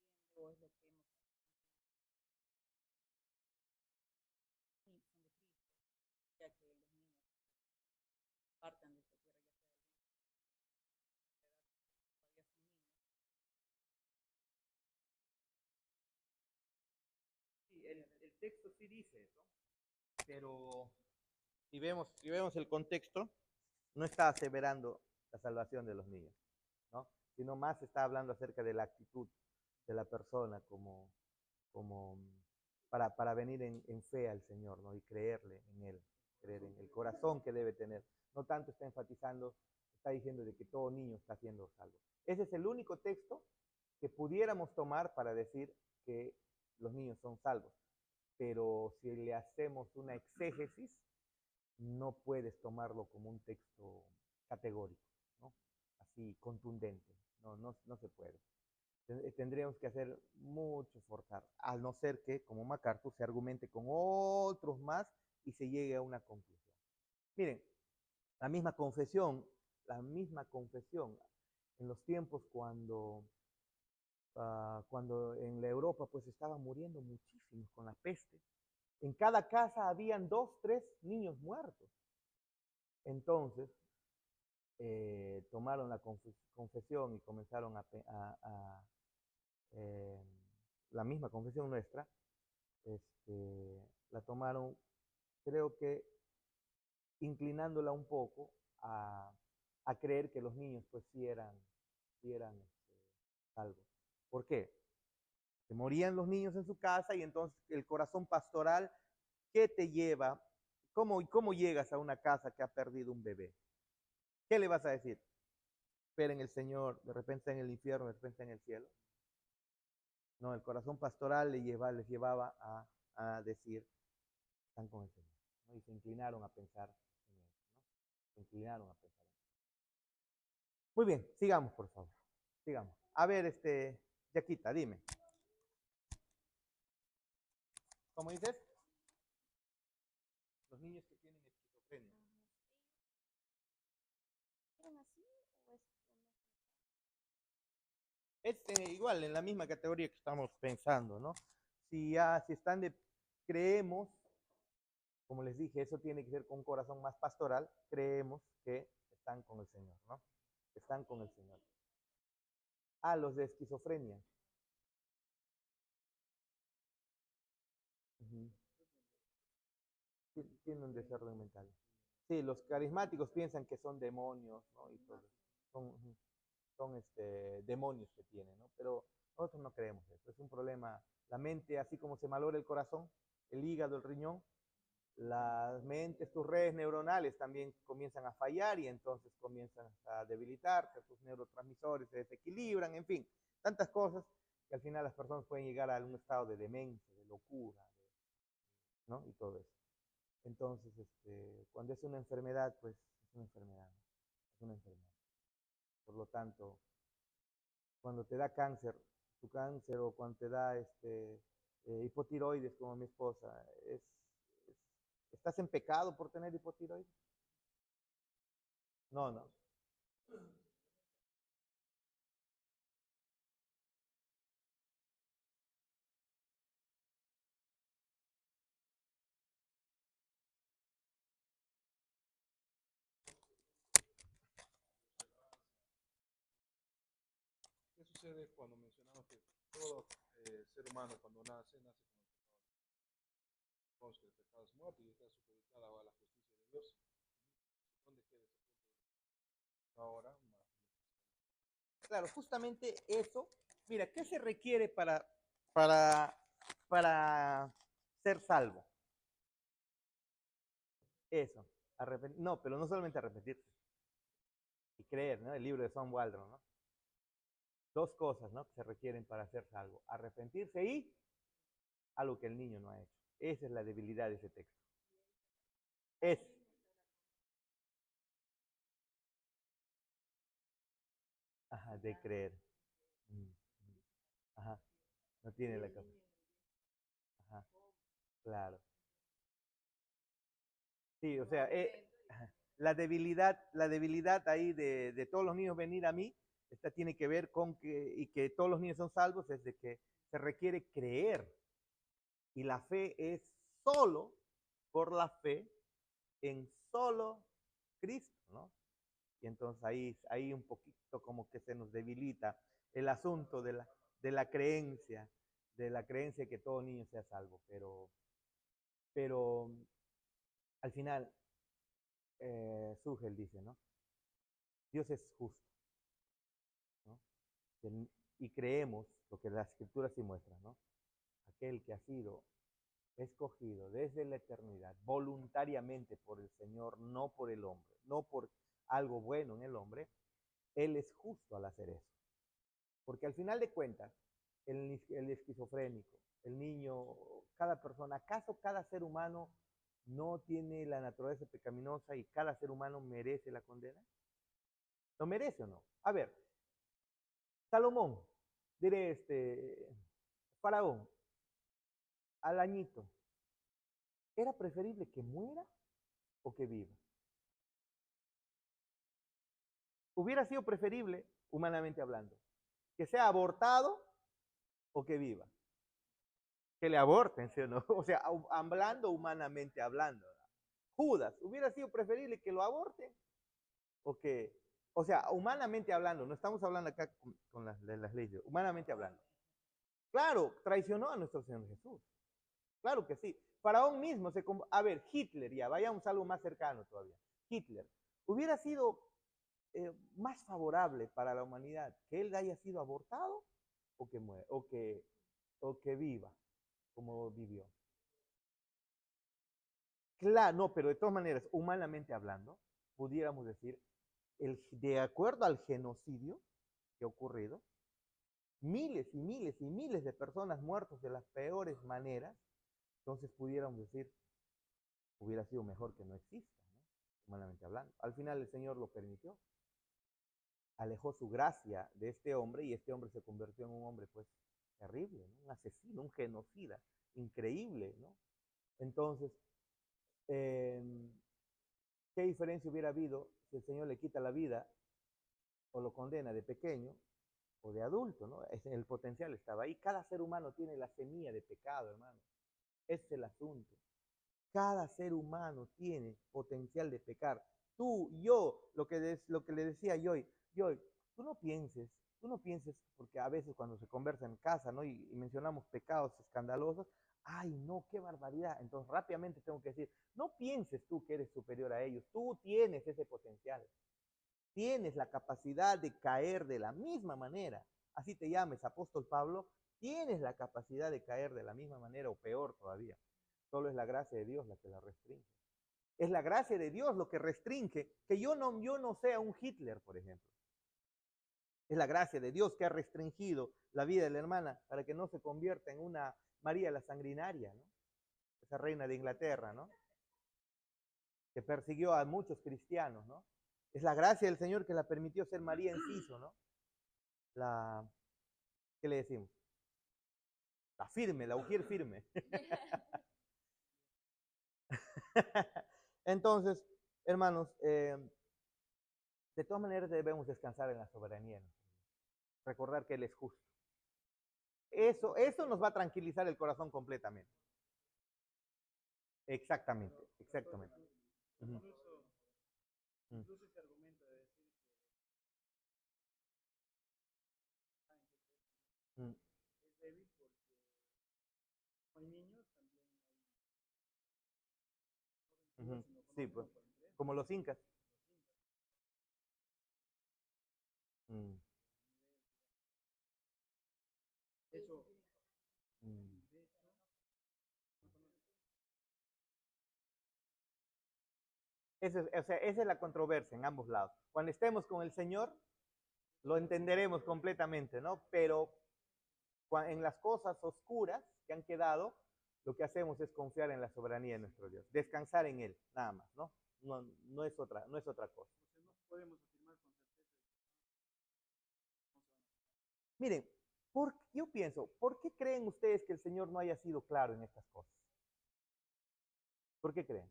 entiende o es lo que hemos son de Cristo, ya que los niños partan de esta tierra, ya sea de todavía son niños. Sí, el texto sí dice eso, pero si vemos el contexto, no está aseverando la salvación de los niños, ¿no? Sino más está hablando acerca de la actitud de la persona como para venir en fe al Señor, ¿no? Y creerle en Él, creer en el corazón que debe tener. No tanto está enfatizando, está diciendo de que todo niño está siendo salvo. Ese es el único texto que pudiéramos tomar para decir que los niños son salvos. Pero si le hacemos una exégesis, no puedes tomarlo como un texto categórico, ¿no? Así contundente, no se puede. Tendríamos que hacer mucho forzar, al no ser que, como MacArthur, se argumente con otros más y se llegue a una conclusión. Miren, la la misma confesión, en los tiempos cuando en la Europa pues estaban muriendo muchísimos con la peste, en cada casa habían 2, 3 niños muertos. Entonces, tomaron la confesión y comenzaron eh, la misma confesión nuestra, la tomaron, creo que inclinándola un poco a creer que los niños pues sí eran salvos. ¿Por qué? Se morían los niños en su casa y entonces el corazón pastoral, ¿qué te lleva? ¿Cómo llegas a una casa que ha perdido un bebé? ¿Qué le vas a decir? Espera en el Señor, de repente en el infierno, de repente en el cielo. No, el corazón pastoral les llevaba a decir, están con el Señor, ¿no? Y se inclinaron a pensar en eso, ¿no? Se inclinaron a pensar en eso. Muy bien, sigamos, por favor. Sigamos. A ver, Yaquita, dime. ¿Cómo dices? Los niños que tienen esquizofrenia. ¿Eran así o es Es igual, en la misma categoría que estamos pensando, ¿no? Si están creemos, como les dije, eso tiene que ser con un corazón más pastoral, creemos que están con el Señor, ¿no? Están con el Señor. Los de esquizofrenia. Uh-huh. Tienen un desorden mental. Sí, los carismáticos piensan que son demonios, ¿no? Y todo. Son demonios que tienen, ¿no? Pero nosotros no creemos eso. Es un problema. La mente, así como se malogra el corazón, el hígado, el riñón, las mentes, tus redes neuronales también comienzan a fallar y entonces comienzan a debilitarse, tus neurotransmisores se desequilibran, en fin, tantas cosas que al final las personas pueden llegar a un estado de demencia, de locura, ¿no? Y todo eso. Entonces, cuando es una enfermedad, pues es una enfermedad, ¿no? Es una enfermedad. Por lo tanto, cuando te da cáncer, tu cáncer, o cuando te da hipotiroides, como mi esposa, es- ¿estás en pecado por tener hipotiroides? No, no. ¿Qué sucede cuando mencionamos que todo ser humano cuando nace, nace con el pecado? Sabemos que el pecado es muerte y está supeditada a la justicia de Dios. ¿Dónde queda ese punto ahora? Claro, justamente eso. Mira, ¿qué se requiere para, para ser salvo? Eso. No, pero no solamente arrepentirse y creer, ¿no? El libro de Sam Waldron, ¿no? Dos cosas, ¿no? Que se requieren para ser salvo: arrepentirse y algo que el niño no ha hecho. Esa es la debilidad de ese texto. Es, ajá, de creer. Mm, ajá, no tiene la capacidad. Ajá, claro. Sí, o sea, la debilidad ahí de todos los niños venir a mí, esta tiene que ver con que, y que todos los niños son salvos, es de que se requiere creer. Y la fe es solo por la fe en solo Cristo, ¿no? Y entonces ahí un poquito como que se nos debilita el asunto de la creencia, de la creencia que todo niño sea salvo. Pero al final, Sugel dice, ¿no? Dios es justo, ¿no? Y creemos lo que las escrituras sí muestran, ¿no? Aquel que ha sido escogido desde la eternidad, voluntariamente por el Señor, no por el hombre, no por algo bueno en el hombre, Él es justo al hacer eso. Porque al final de cuentas, el esquizofrénico, el niño, cada persona, ¿acaso cada ser humano no tiene la naturaleza pecaminosa y cada ser humano merece la condena? ¿Lo merece o no? A ver, Salomón, diré Faraón, al añito, ¿era preferible que muera o que viva? Hubiera sido preferible, humanamente hablando, que sea abortado o que viva. Que le aborten, ¿sí o no? O sea, hablando humanamente hablando. Judas, ¿hubiera sido preferible que lo aborten o que, o sea, humanamente hablando, no estamos hablando acá con las leyes, humanamente hablando? Claro, traicionó a nuestro Señor Jesús. Claro que sí. Faraón mismo a ver, Hitler, ya, vayamos a algo más cercano todavía. Hitler, ¿hubiera sido más favorable para la humanidad que él haya sido abortado o que muera, o que viva como vivió? Claro, no, pero de todas maneras, humanamente hablando, pudiéramos decir, de acuerdo al genocidio que ha ocurrido, miles y miles y miles de personas muertas de las peores maneras, entonces pudiéramos decir, hubiera sido mejor que no exista, ¿no? Humanamente hablando. Al final el Señor lo permitió, alejó su gracia de este hombre y este hombre se convirtió en un hombre pues terrible, ¿no? Un asesino, un genocida, increíble, ¿no? Entonces, eh, ¿qué diferencia hubiera habido si el Señor le quita la vida o lo condena de pequeño o de adulto, ¿no? El potencial estaba ahí. Cada ser humano tiene la semilla de pecado, hermano. Ese es el asunto. Cada ser humano tiene potencial de pecar. Tú, yo, lo que le decía yo, tú no pienses, porque a veces cuando se conversa en casa, ¿no? Y mencionamos pecados escandalosos, ay, no, qué barbaridad. Entonces rápidamente tengo que decir, no pienses tú que eres superior a ellos, tú tienes ese potencial, tienes la capacidad de caer de la misma manera. Así te llames apóstol Pablo, tienes la capacidad de caer de la misma manera o peor todavía. Solo es la gracia de Dios la que la restringe. Es la gracia de Dios lo que restringe que yo no sea un Hitler, por ejemplo. Es la gracia de Dios que ha restringido la vida de la hermana para que no se convierta en una María la Sanguinaria, ¿no? Esa reina de Inglaterra, ¿no? Que persiguió a muchos cristianos, ¿no? Es la gracia del Señor que la permitió ser María Enciso, ¿no? la, ¿qué le decimos? La firme, la ujier firme. Entonces, hermanos, de todas maneras debemos descansar en la soberanía, ¿no? Recordar que Él es justo. Eso nos va a tranquilizar el corazón completamente. Exactamente, exactamente. Ujú. Incluso ese argumento de decir Mm. que es débil porque como hay niños también hay Ujú. sino Sí, conocen pues, o pueden creer. como los incas. Mm, De hecho, mm. de hecho, no conocen. O sea, esa es la controversia en ambos lados. Cuando estemos con el Señor, lo entenderemos completamente, ¿no? Pero en las cosas oscuras que han quedado, lo que hacemos es confiar en la soberanía de nuestro Dios, descansar en Él, nada más, ¿no? No es otra cosa. Entonces no podemos afirmar con certeza que no se van a. Miren, yo pienso, ¿por qué creen ustedes que el Señor no haya sido claro en estas cosas? ¿Por qué creen?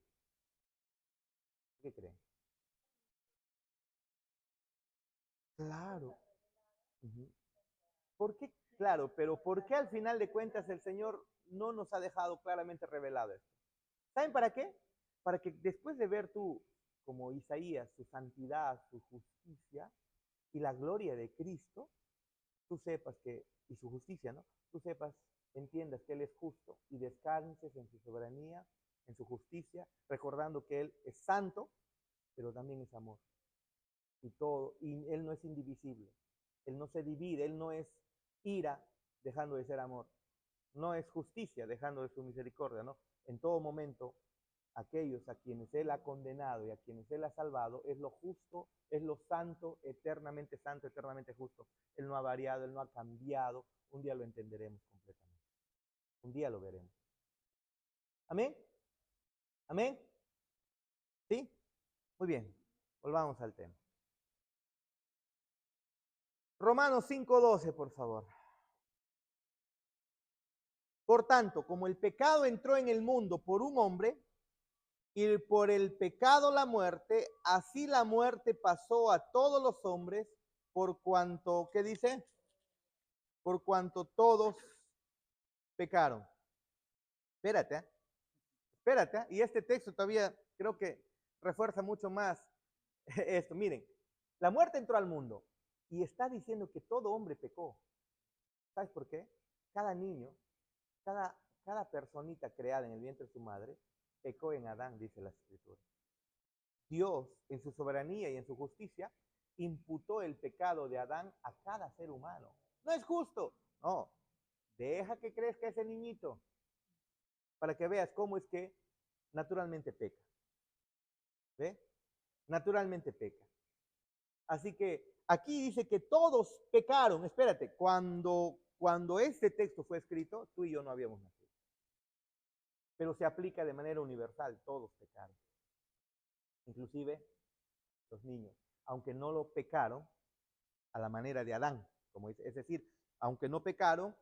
¿Por qué creen? Claro. Ujú. ¿Por qué? Claro, pero ¿por qué al final de cuentas el Señor no nos ha dejado claramente revelado esto? ¿Saben para qué? Para que después de ver tú, como Isaías, su santidad, su justicia y la gloria de Cristo, tú sepas que, y su justicia, ¿no? Tú sepas, entiendas que Él es justo y descanses en su soberanía, en su justicia, recordando que Él es santo, pero también es amor. Y todo, y Él no es indivisible. Él no se divide, Él no es ira dejando de ser amor. No es justicia dejando de su misericordia, ¿no? En todo momento, aquellos a quienes Él ha condenado y a quienes Él ha salvado, es lo justo, es lo santo, eternamente justo. Él no ha variado, Él no ha cambiado. Un día lo entenderemos completamente. Un día lo veremos. ¿Amén? ¿Amén? ¿Sí? Muy bien. Volvamos al tema. Romanos 5:12, por favor. Por tanto, como el pecado entró en el mundo por un hombre, y por el pecado la muerte, así la muerte pasó a todos los hombres, por cuanto, ¿qué dice? Por cuanto todos pecaron. Espérate, espérate, y este texto todavía creo que refuerza mucho más esto. Miren, la muerte entró al mundo y está diciendo que todo hombre pecó. ¿Sabes por qué? Cada niño, cada personita creada en el vientre de su madre, pecó en Adán, dice la Escritura. Dios, en su soberanía y en su justicia, imputó el pecado de Adán a cada ser humano. No es justo. No, deja que crezca ese niñito para que veas cómo es que naturalmente peca. ¿Ve? Naturalmente peca. Así que aquí dice que todos pecaron. Espérate, cuando este texto fue escrito, tú y yo no habíamos nacido. Pero se aplica de manera universal, todos pecaron. Inclusive los niños, aunque no lo pecaron a la manera de Adán, como es decir, aunque no pecaron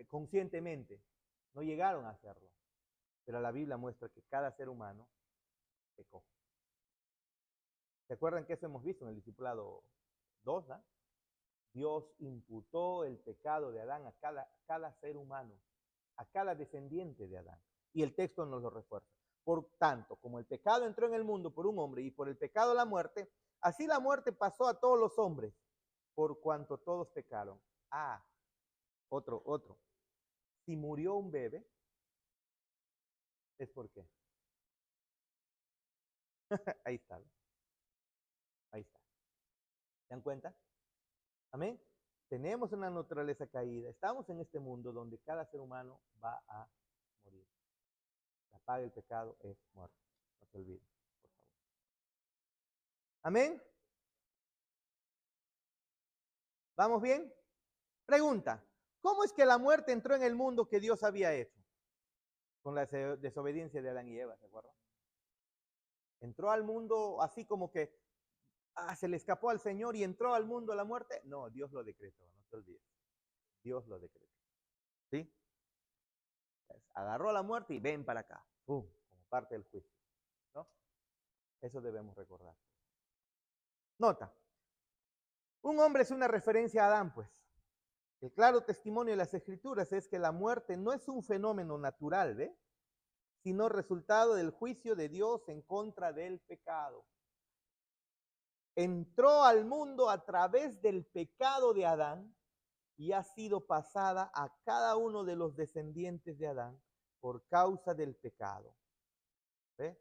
conscientemente, no llegaron a hacerlo, pero la Biblia muestra que cada ser humano pecó. ¿Se acuerdan que eso hemos visto en el discipulado 2? ¿No? Dios imputó el pecado de Adán a cada ser humano, a cada descendiente de Adán. Y el texto nos lo refuerza. Por tanto, como el pecado entró en el mundo por un hombre y por el pecado la muerte, así la muerte pasó a todos los hombres, por cuanto todos pecaron. Ah, otro. Si murió un bebé, es por qué. Ahí está. Ahí está. ¿Se dan cuenta? Amén. Tenemos una naturaleza caída. Estamos en este mundo donde cada ser humano va a morir. La paga del pecado es muerte. No se olviden, por favor. Amén. ¿Vamos bien? Pregunta. ¿Cómo es que la muerte entró en el mundo que Dios había hecho? Con la desobediencia de Adán y Eva, ¿se acuerdan? Entró al mundo así como que se le escapó al Señor y entró al mundo a la muerte. No, Dios lo decretó, no te olvides. Dios lo decretó. ¿Sí? Agarró la muerte y ven para acá. ¡Pum! Como parte del juicio. ¿No? Eso debemos recordar. Nota. Un hombre es una referencia a Adán, pues. El claro testimonio de las Escrituras es que la muerte no es un fenómeno natural, ¿ve? Sino resultado del juicio de Dios en contra del pecado. Entró al mundo a través del pecado de Adán y ha sido pasada a cada uno de los descendientes de Adán por causa del pecado. ¿Ve?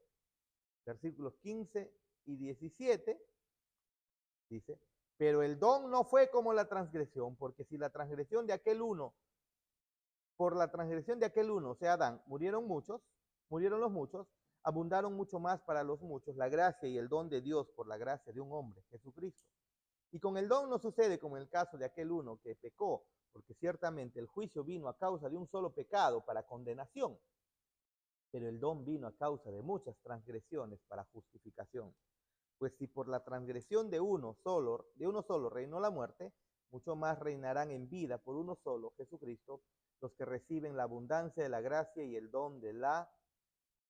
Versículos 15 y 17 dice, pero el don no fue como la transgresión, porque si la transgresión de aquel uno, por la transgresión de aquel uno, o sea, Adán, murieron los muchos, abundaron mucho más para los muchos la gracia y el don de Dios por la gracia de un hombre, Jesucristo. Y con el don no sucede como en el caso de aquel uno que pecó, porque ciertamente el juicio vino a causa de un solo pecado para condenación, pero el don vino a causa de muchas transgresiones para justificación. Pues si por la transgresión de uno solo reinó la muerte, mucho más reinarán en vida por uno solo, Jesucristo, los que reciben la abundancia de la gracia y el don de la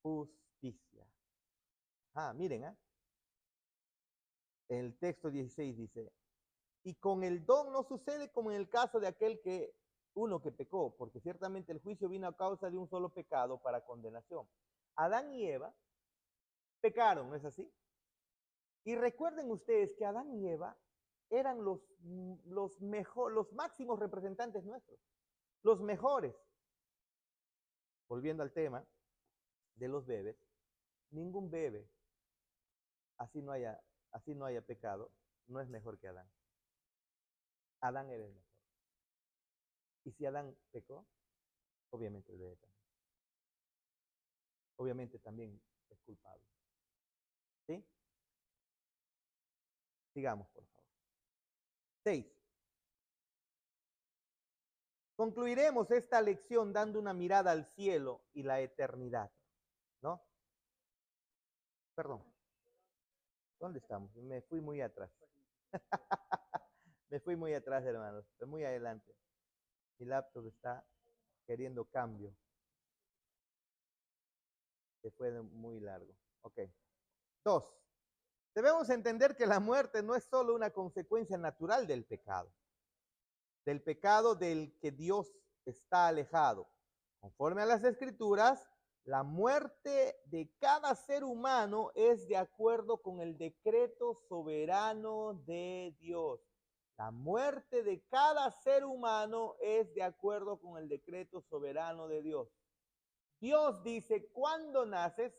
justicia. Miren, el texto 16 dice, y con el don no sucede como en el caso de aquel uno que pecó, porque ciertamente el juicio vino a causa de un solo pecado para condenación. Adán y Eva pecaron, ¿no es así? Y recuerden ustedes que Adán y Eva eran los máximos representantes nuestros, los mejores. Volviendo al tema de los bebés, ningún bebé, así no haya pecado, no es mejor que Adán. Adán era el mejor. Y si Adán pecó, obviamente el bebé también. Obviamente también es culpable. ¿Sí? Sigamos, por favor. 6. Concluiremos esta lección dando una mirada al cielo y la eternidad, ¿no? Perdón. ¿Dónde estamos? Me fui muy atrás. Me fui muy atrás, hermanos. Estoy muy adelante. Mi laptop está queriendo cambio. Se fue muy largo. Ok. 2. Debemos entender que la muerte no es solo una consecuencia natural del pecado del que Dios está alejado. Conforme a las Escrituras, la muerte de cada ser humano es de acuerdo con el decreto soberano de Dios. La muerte de cada ser humano es de acuerdo con el decreto soberano de Dios. Dios dice cuándo naces,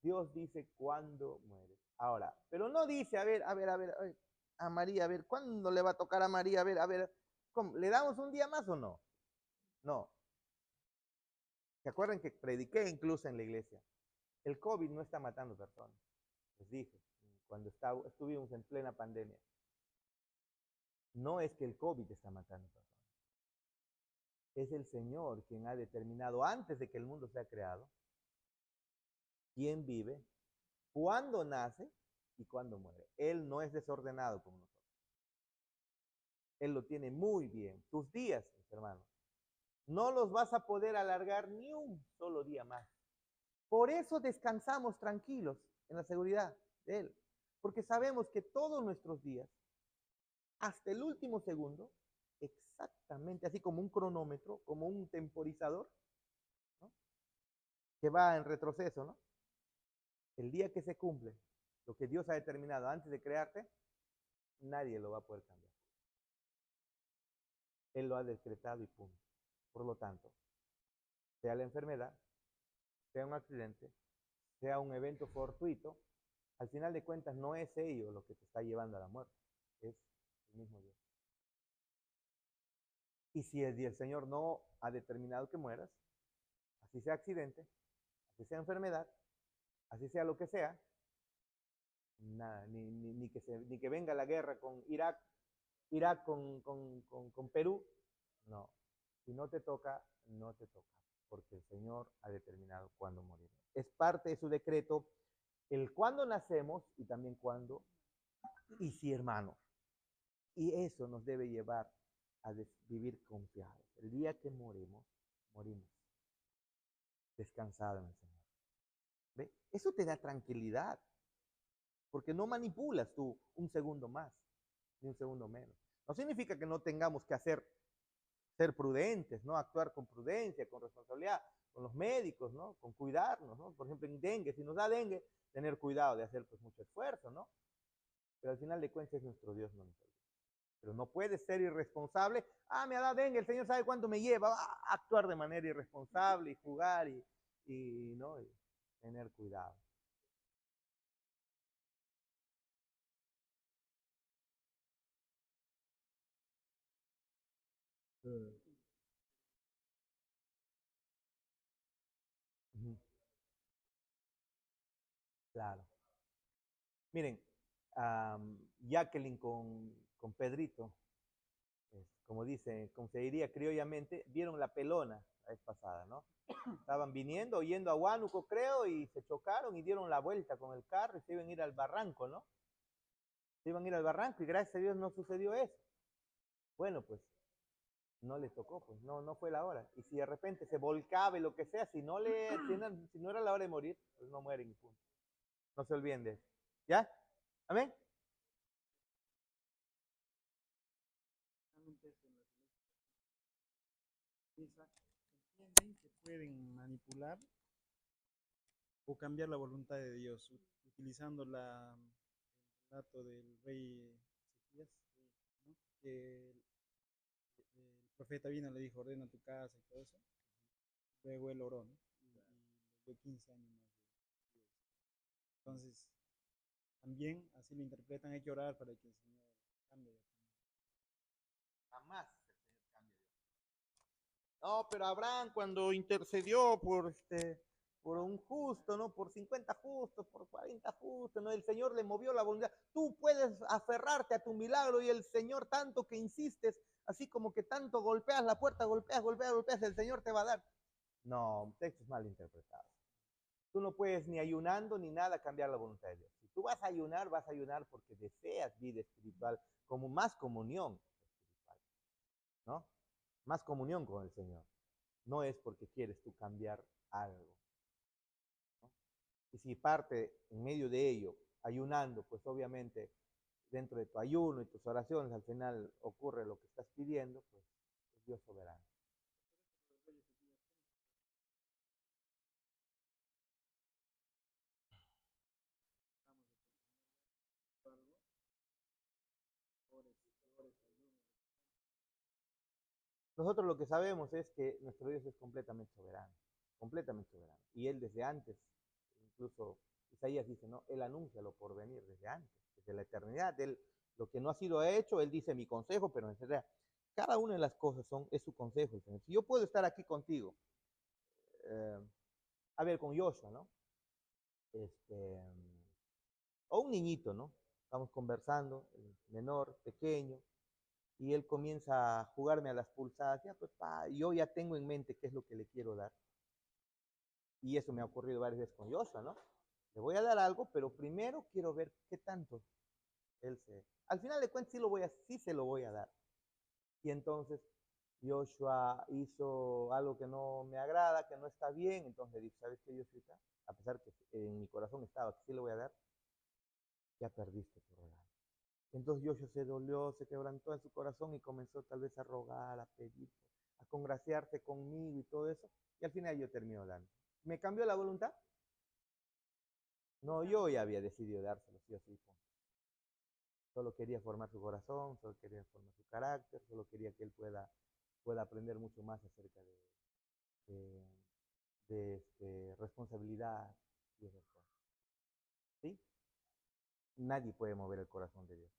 Dios dice cuándo mueres. Ahora, pero no dice, a ver, a María, a ver, ¿cuándo le va a tocar a María? A ver, ¿cómo? ¿Le damos un día más o no? No. ¿Se acuerdan que prediqué incluso en la iglesia? El COVID no está matando personas. Les dije, cuando estuvimos en plena pandemia. No es que el COVID está matando personas. Es el Señor quien ha determinado antes de que el mundo sea creado quién vive, cuándo nace y cuándo muere. Él no es desordenado como nosotros. Él lo tiene muy bien. Tus días, mis hermanos, no los vas a poder alargar ni un solo día más. Por eso descansamos tranquilos en la seguridad de Él. Porque sabemos que todos nuestros días, hasta el último segundo, exactamente así como un cronómetro, como un temporizador, ¿no? Que va en retroceso, ¿no? El día que se cumple lo que Dios ha determinado antes de crearte, nadie lo va a poder cambiar. Él lo ha decretado y punto. Por lo tanto, sea la enfermedad, sea un accidente, sea un evento fortuito, al final de cuentas no es ello lo que te está llevando a la muerte, es el mismo Dios. Y si el Señor no ha determinado que mueras, así sea accidente, así sea enfermedad, así sea lo que sea, nada, ni que venga la guerra con Irak con Perú, no. Si no te toca, no te toca, porque el Señor ha determinado cuándo morir. Es parte de su decreto el cuándo nacemos y también cuándo Y sí, hermano. Y eso nos debe llevar a vivir confiados. El día que morimos, morimos descansados en el Señor. ¿Ve? Eso te da tranquilidad, porque no manipulas tú un segundo más, ni un segundo menos. No significa que no tengamos que ser prudentes, ¿no? Actuar con prudencia, con responsabilidad, con los médicos, ¿no? Con cuidarnos, ¿no? Por ejemplo, en dengue, si nos da dengue, tener cuidado de hacer pues mucho esfuerzo, ¿no? Pero al final de cuentas es nuestro Dios, no nuestro Dios. Pero no puedes ser irresponsable. Ah, me ha dado dengue, el Señor sabe cuánto me lleva. A actuar de manera irresponsable y jugar ¿no? Y tener cuidado. Ujú. Claro. Miren, Jacqueline con Pedrito, como dice, como se diría criollamente, vieron la pelona la vez pasada, ¿no? Estaban viniendo, yendo a Huánuco, creo, y se chocaron y dieron la vuelta con el carro y se iban a ir al barranco, ¿no? Se iban a ir al barranco y gracias a Dios no sucedió eso. Bueno, pues no le tocó, pues no fue la hora. Y si de repente se volcaba y lo que sea, si no era la hora de morir, pues no mueren y punto. No se olviden de eso. ¿Ya? ¿Amén? Realmente es en las iglesias entienden que pueden manipular o cambiar la voluntad de Dios, utilizando el relato del rey Ezequías, ¿no? Que el profeta vino y le dijo, ordena tu casa y todo eso. Luego él oró, ¿no? Y le dio 15 años más de vida. Entonces, también así lo interpretan, hay que orar para que el Señor cambie de opinión. Jamás el Señor cambia de opinión. No, pero Abraham cuando intercedió por un justo, ¿no? Por 50 justos, por 40 justos, ¿no? El Señor le movió la voluntad. Tú puedes aferrarte a tu milagro y el Señor tanto que insistes, así como que tanto golpeas la puerta, golpeas, el Señor te va a dar. No, textos mal interpretados. Tú no puedes ni ayunando ni nada cambiar la voluntad de Dios. Si tú vas a ayunar porque deseas vida espiritual, como más comunión espiritual, ¿no? Más comunión con el Señor. No es porque quieres tú cambiar algo, ¿no? Y si parte en medio de ello, ayunando, pues obviamente dentro de tu ayuno y tus oraciones al final ocurre lo que estás pidiendo, pues es Dios soberano. Nosotros lo que sabemos es que nuestro Dios es completamente soberano. Y Él desde antes, incluso Isaías dice, ¿no? Él anuncia lo por venir desde antes, desde la eternidad. Él, lo que no ha sido hecho, Él dice mi consejo, pero en realidad cada una de las cosas es su consejo. Si yo puedo estar aquí contigo, eh, a ver, con Joshua, ¿no? Este, o un niñito, ¿no? Estamos conversando, el menor, pequeño, y él comienza a jugarme a las pulsadas, ya pues yo ya tengo en mente qué es lo que le quiero dar. Y eso me ha ocurrido varias veces con Joshua, ¿no? Le voy a dar algo, pero primero quiero ver qué tanto él se... Al final de cuentas sí se lo voy a dar. Y entonces Joshua hizo algo que no me agrada, que no está bien, entonces le dije, ¿sabes qué, Joshua? A pesar que en mi corazón estaba que sí le voy a dar, ya perdiste tu regalo. Entonces Joshua se dolió, se quebrantó en su corazón y comenzó tal vez a rogar, a pedir, a congraciarse conmigo y todo eso. Y al final yo termino dando. ¿Me cambió la voluntad? No, yo ya había decidido dárselo, sí o sí. Solo quería formar su corazón, solo quería formar su carácter, solo quería que él pueda aprender mucho más acerca de, responsabilidad y esas cosas. ¿Sí? Nadie puede mover el corazón de Dios.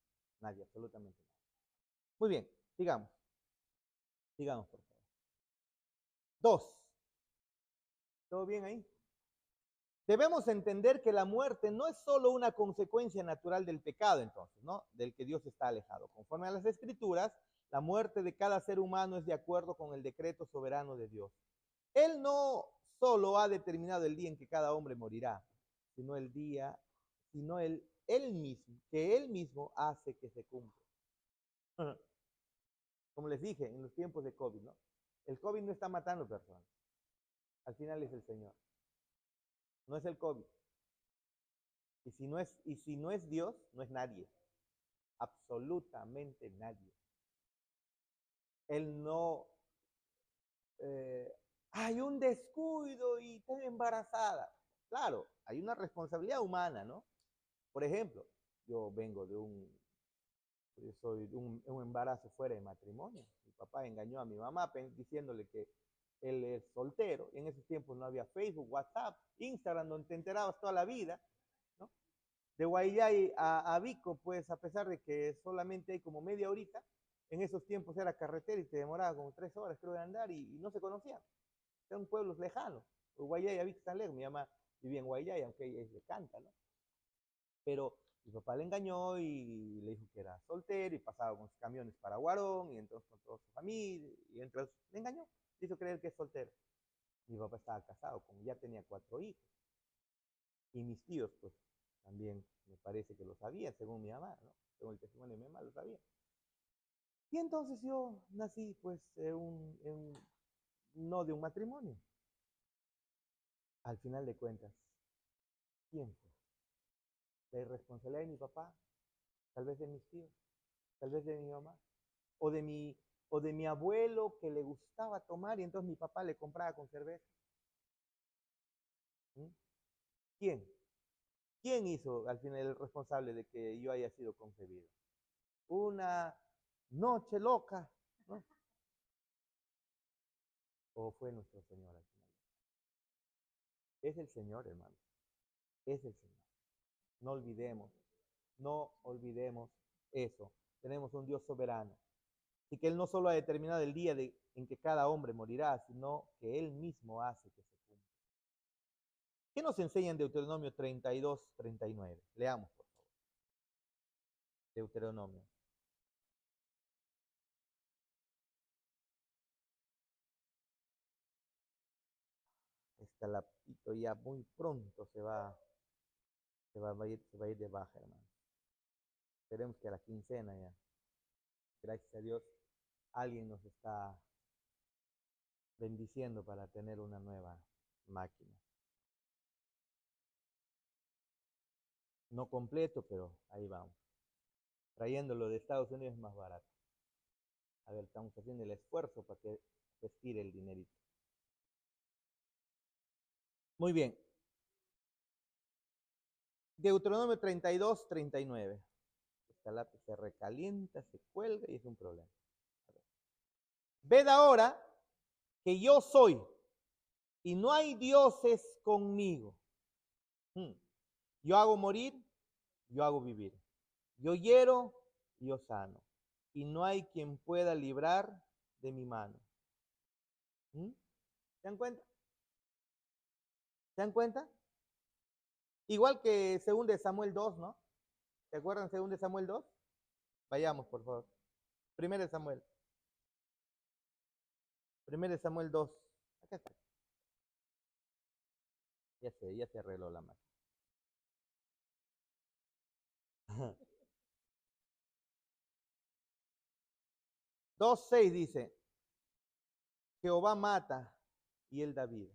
Nadie, absolutamente nadie. Muy bien, sigamos. Sigamos, por favor. 2. ¿Todo bien ahí? Debemos entender que la muerte no es solo una consecuencia natural del pecado, entonces, ¿no? Del que Dios está alejado. Conforme a las Escrituras, la muerte de cada ser humano es de acuerdo con el decreto soberano de Dios. Él no solo ha determinado el día en que cada hombre morirá, sino el él mismo hace que se cumpla. Como les dije, en los tiempos de COVID, ¿no? El COVID no está matando personas. Al final es el Señor. No es el COVID. Y si no es Dios, no es nadie. Absolutamente nadie. Él no, hay un descuido y está embarazada. Claro, hay una responsabilidad humana, ¿no? Por ejemplo, yo vengo de un embarazo fuera de matrimonio. Mi papá engañó a mi mamá diciéndole que él es soltero. En esos tiempos no había Facebook, WhatsApp, Instagram, donde te enterabas toda la vida, ¿no? De Guayay a Vico, pues a pesar de que solamente hay como media horita, en esos tiempos era carretera y te demoraba como 3 horas, creo, de andar y no se conocían. Eran pueblos lejanos. Guayay a Vico está lejos. Mi mamá vivía en Guayay, aunque ella es de Canta, ¿no? Pero mi papá le engañó y le dijo que era soltero y pasaba con sus camiones para Guarón y entonces con toda su familia y entonces le engañó, le hizo creer que es soltero. Mi papá estaba casado, como ya tenía 4 hijos. Y mis tíos, pues, también me parece que lo sabían, según mi mamá, ¿no? Según el testimonio de mi mamá, lo sabía. Y entonces yo nací, pues, no de un matrimonio. Al final de cuentas, ¿quién fue? La irresponsabilidad de mi papá, tal vez de mis tíos, tal vez de mi mamá, o de mi abuelo que le gustaba tomar y entonces mi papá le compraba con cerveza. ¿Mm? ¿Quién? ¿Quién hizo al final el responsable de que yo haya sido concebido? Una noche loca, ¿no? ¿O fue nuestro Señor al final? Es el Señor, hermano. Es el Señor. No olvidemos, no olvidemos eso. Tenemos un Dios soberano. Y que Él no solo ha determinado el día en que cada hombre morirá, sino que Él mismo hace que se cumpla. ¿Qué nos enseña en Deuteronomio 32, 39? Leamos, por favor. Deuteronomio. Este lapito ya muy pronto se va a ir de baja, hermano. Esperemos que a la quincena ya, gracias a Dios, alguien nos está bendiciendo para tener una nueva máquina. No completo, pero ahí vamos. Trayéndolo de Estados Unidos es más barato. A ver, estamos haciendo el esfuerzo para que se estire el dinerito. Muy bien. Deuteronomio 32, 39. Esta lápiz se recalienta, se cuelga y es un problema. Ved ahora que yo soy y no hay dioses conmigo. Yo hago morir, yo hago vivir. Yo hiero, yo sano. Y no hay quien pueda librar de mi mano. ¿Se dan cuenta? ¿Se dan cuenta? Igual que 2 de Samuel 2, ¿no? ¿Se acuerdan 2 de Samuel 2? Vayamos, por favor. 1 de Samuel. 1 de Samuel 2. Acá está. Ya se arregló la máquina. 2:6 dice, Jehová mata y él da vida.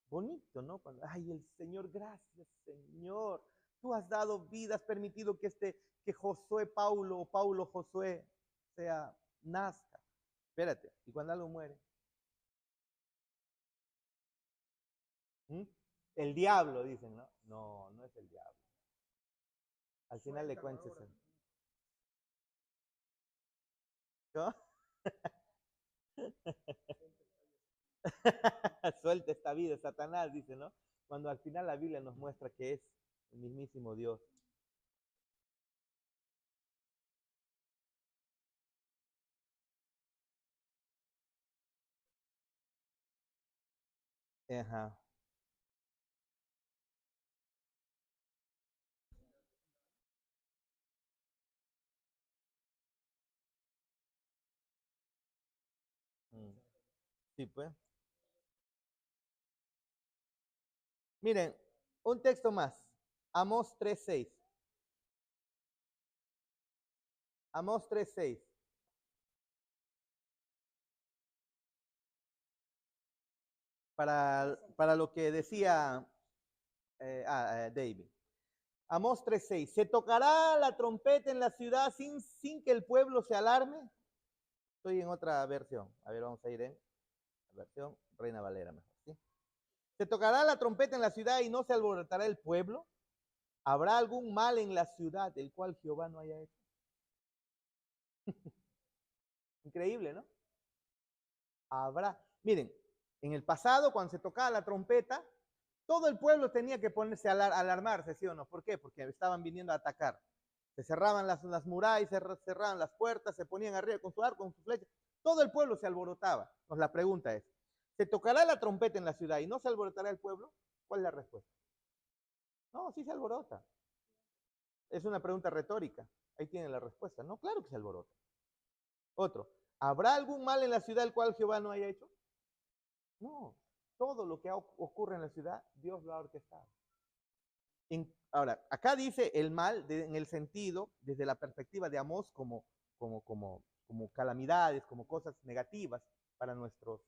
Bonito, ¿no? Cuando, ay, el Señor, gracias, Señor. Tú has dado vida, has permitido que Josué Paulo o Paulo Josué nazca. Espérate, ¿y cuando algo muere? ¿Mm? El diablo, dicen, ¿no? No, no es el diablo. Al final de cuentas es el... ¿No? Suelta esta vida, Satanás, dice, ¿no? Cuando al final la Biblia nos muestra que es el mismísimo Dios. Ajá. Sí, pues. Miren, un texto más. Amós 3:6. Amós 3:6. Para lo que decía David. Amós 3:6. ¿Se tocará la trompeta en la ciudad sin que el pueblo se alarme? Estoy en otra versión. A ver, vamos a ir en la versión Reina Valera mejor. ¿Sí? ¿Se tocará la trompeta en la ciudad y no se alborotará el pueblo? ¿Habrá algún mal en la ciudad del cual Jehová no haya hecho? Increíble, ¿no? Habrá. Miren, en el pasado, cuando se tocaba la trompeta, todo el pueblo tenía que ponerse a alarmarse, ¿sí o no? ¿Por qué? Porque estaban viniendo a atacar. Se cerraban las murallas, se cerraban las puertas, se ponían arriba con su arco, con su flecha. Todo el pueblo se alborotaba. Entonces la pregunta es, ¿se tocará la trompeta en la ciudad y no se alborotará el pueblo? ¿Cuál es la respuesta? No, sí se alborota. Es una pregunta retórica. Ahí tiene la respuesta. No, claro que se alborota. Otro, ¿habrá algún mal en la ciudad el cual Jehová no haya hecho? No, todo lo que ocurre en la ciudad, Dios lo ha orquestado. Ahora, acá dice el mal en el sentido, desde la perspectiva de Amós, como calamidades, como cosas negativas para nosotros,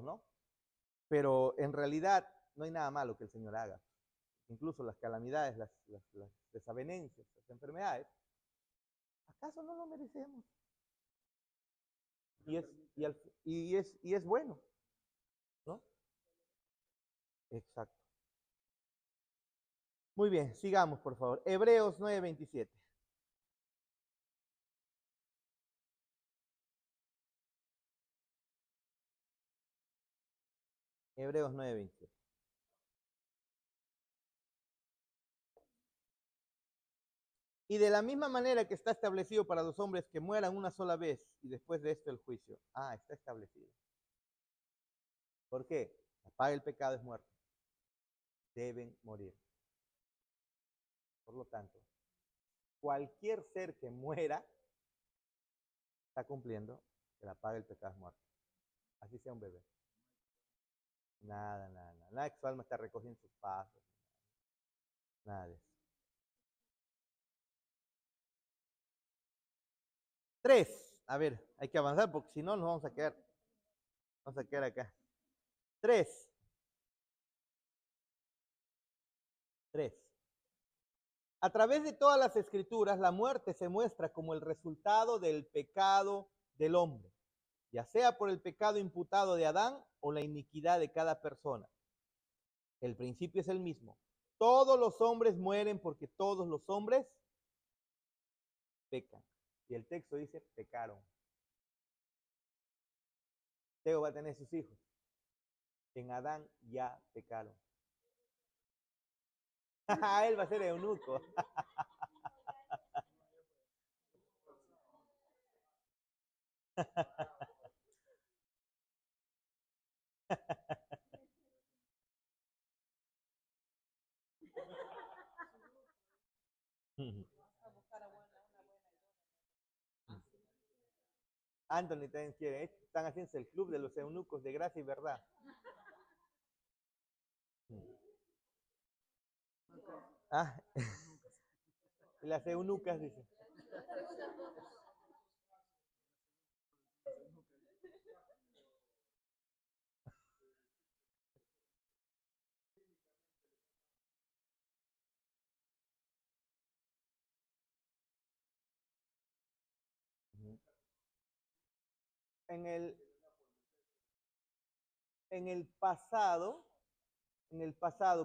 ¿no? Pero en realidad no hay nada malo que el Señor haga. Incluso las calamidades, las desavenencias, las enfermedades, ¿acaso no lo merecemos? Y es bueno, ¿no? Exacto. Muy bien, sigamos, por favor. Hebreos 9:27. Hebreos 9:27. Y de la misma manera que está establecido para los hombres que mueran una sola vez y después de esto el juicio. Ah, está establecido. ¿Por qué? La paga del pecado es muerte. Deben morir. Por lo tanto, cualquier ser que muera está cumpliendo que la paga del pecado es muerte. Así sea un bebé. Nada, nada, nada. Nada que su alma está recogiendo sus pasos. Nada de eso. 3. A ver, hay que avanzar porque si no nos vamos a quedar. Vamos a quedar acá. 3. A través de todas las escrituras, la muerte se muestra como el resultado del pecado del hombre, ya sea por el pecado imputado de Adán o la iniquidad de cada persona. El principio es el mismo. Todos los hombres mueren porque todos los hombres pecan. Y el texto dice, pecaron. Teo va a tener sus hijos. En Adán ya pecaron. Él va a ser eunuco. Anthony también quiere. Están haciendo el club de los eunucos de gracia y verdad. Ah, las eunucas, dice. En el, en el pasado,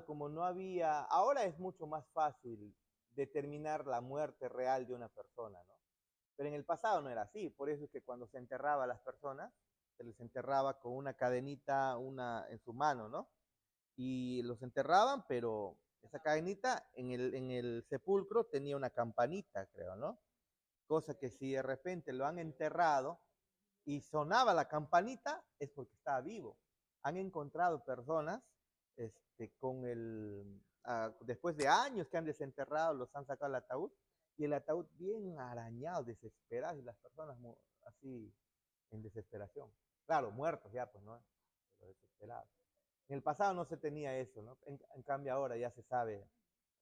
como no había, ahora es mucho más fácil determinar la muerte real de una persona, ¿no? Pero en el pasado no era así, por eso es que cuando se enterraba a las personas, se les enterraba con una cadenita en su mano, ¿no? Y los enterraban, pero esa cadenita en el sepulcro tenía una campanita, creo, ¿no? Cosa que si de repente lo han enterrado y sonaba la campanita, es porque estaba vivo. Han encontrado personas después de años que han desenterrado, los han sacado al ataúd, y el ataúd bien arañado, desesperado, y las personas así en desesperación. Claro, muertos ya, pues, ¿no? Pero desesperados. En el pasado no se tenía eso, ¿no? En cambio ahora ya se sabe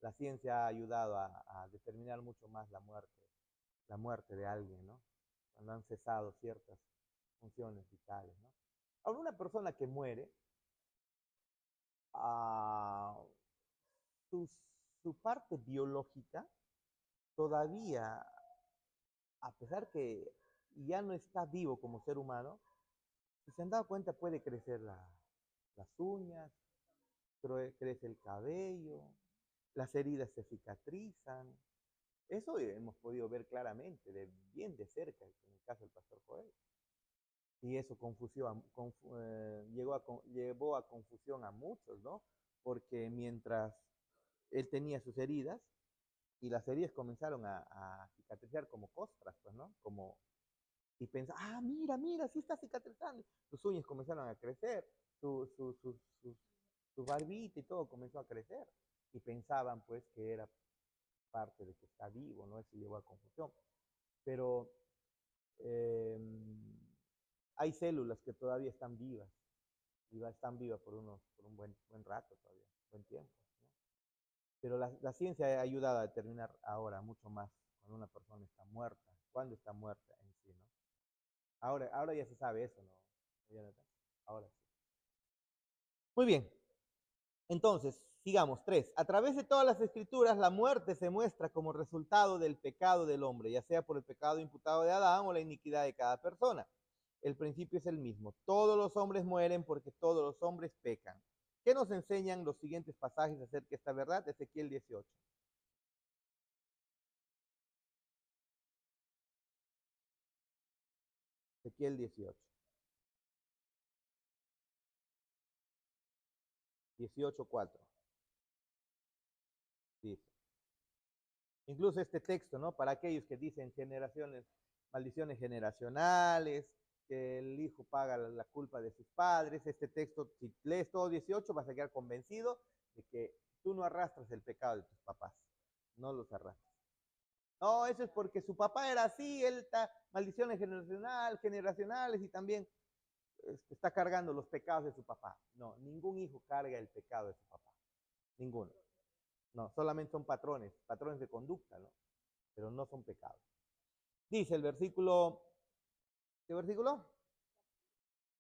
la ciencia ha ayudado a determinar mucho más la muerte de alguien, ¿no? Cuando han cesado ciertas funciones vitales, ¿no? Ahora, una persona que muere, ah, su, su parte biológica todavía, a pesar que ya no está vivo como ser humano, si se han dado cuenta, puede crecer las uñas, crece el cabello, las heridas se cicatrizan. Eso hemos podido ver claramente, bien de cerca, en el caso del pastor Joel. Y eso llevó a confusión a muchos, ¿no? Porque mientras él tenía sus heridas, y las heridas comenzaron a cicatrizar como costras, pues, ¿no? Y pensaba, mira, sí está cicatrizando. Sus uñas comenzaron a crecer, su barbita y todo comenzó a crecer. Y pensaban, pues, que era parte de que está vivo, ¿no? Eso llevó a confusión. Pero eh, hay células que todavía están vivas, y están vivas por un buen rato todavía, buen tiempo, ¿no? Pero la ciencia ha ayudado a determinar ahora mucho más cuando una persona está muerta, cuándo está muerta en sí, ¿no? Ahora ya se sabe eso, ¿no? Ahora sí. Muy bien. Entonces, sigamos. 3. A través de todas las escrituras, la muerte se muestra como resultado del pecado del hombre, ya sea por el pecado imputado de Adán o la iniquidad de cada persona. El principio es el mismo. Todos los hombres mueren porque todos los hombres pecan. ¿Qué nos enseñan los siguientes pasajes acerca de esta verdad? Ezequiel 18. Ezequiel 18. 18:4. Dice. Incluso este texto, ¿no? Para aquellos que dicen maldiciones generacionales, que el hijo paga la culpa de sus padres, este texto, si lees todo 18, vas a quedar convencido de que tú no arrastras el pecado de tus papás, no los arrastras. No, eso es porque su papá era así, él está, maldiciones generacionales y también está cargando los pecados de su papá. No, ningún hijo carga el pecado de su papá, ninguno. No, solamente son patrones de conducta, ¿no? Pero no son pecados. Dice el versículo, ¿qué versículo?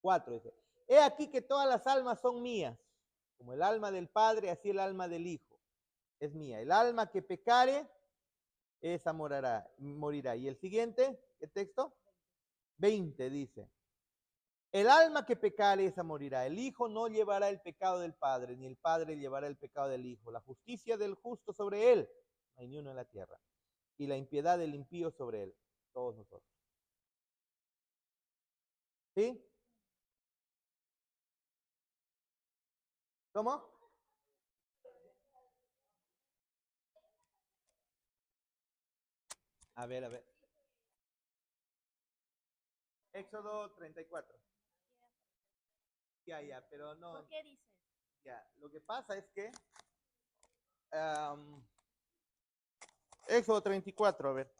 4 dice, he aquí que todas las almas son mías, como el alma del Padre, así el alma del Hijo es mía. El alma que pecare, esa morirá. Y el siguiente, ¿qué texto? 20 dice, el alma que pecare, esa morirá. El Hijo no llevará el pecado del Padre, ni el Padre llevará el pecado del Hijo. La justicia del justo sobre él, no hay ni uno en la tierra. Y la impiedad del impío sobre él, todos nosotros. ¿Sí? ¿Cómo? A ver. Éxodo 34. Ya, pero no. ¿Por qué dices? Ya, lo que pasa es que Éxodo 34, a ver.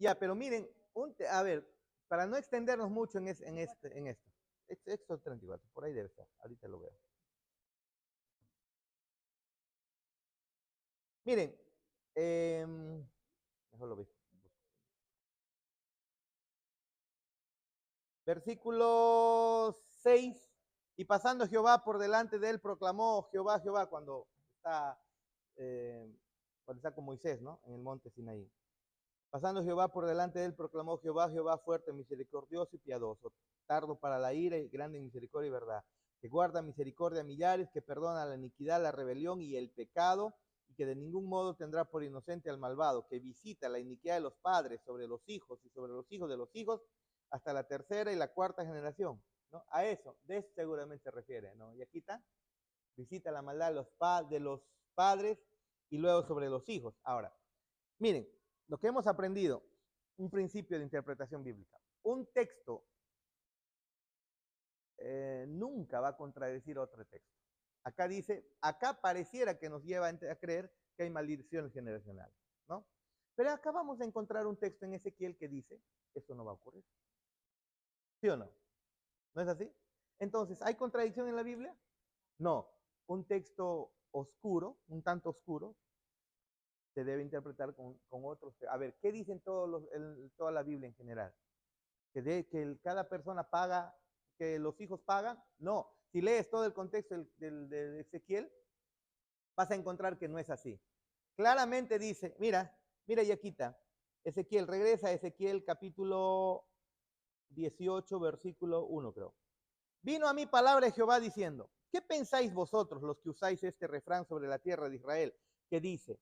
Ya, pero miren, a ver, para no extendernos mucho en esto. Éxodo 34, por ahí debe estar, ahorita lo veo. Miren, mejor lo veo. Versículo 6, y pasando Jehová por delante de él, proclamó Jehová cuando está con Moisés, ¿no? En el monte Sinaí. Pasando Jehová por delante de él, proclamó Jehová fuerte, misericordioso y piadoso, tardo para la ira y grande en misericordia y verdad, que guarda misericordia a millares, que perdona la iniquidad, la rebelión y el pecado, y que de ningún modo tendrá por inocente al malvado, que visita la iniquidad de los padres sobre los hijos y sobre los hijos de los hijos, hasta la tercera y la cuarta generación, ¿no? A eso, de eso seguramente se refiere, ¿no? Y aquí está, visita la maldad de los padres y luego sobre los hijos. Ahora, miren, lo que hemos aprendido, un principio de interpretación bíblica. Un texto nunca va a contradecir otro texto. Acá pareciera que nos lleva a creer que hay maldiciones generacionales, ¿no? Pero acá vamos a encontrar un texto en Ezequiel que dice, eso no va a ocurrir. ¿Sí o no? ¿No es así? Entonces, ¿hay contradicción en la Biblia? No. Un texto oscuro, un tanto oscuro, se debe interpretar con otros. A ver, ¿qué dicen toda la Biblia en general? Que cada persona paga, que los hijos pagan. No, si lees todo el contexto de Ezequiel, vas a encontrar que no es así. Claramente dice, mira, Yaquita, Ezequiel, regresa a Ezequiel capítulo 18, versículo 1, creo. Vino a mí palabra de Jehová diciendo, ¿qué pensáis vosotros los que usáis este refrán sobre la tierra de Israel? Que dice,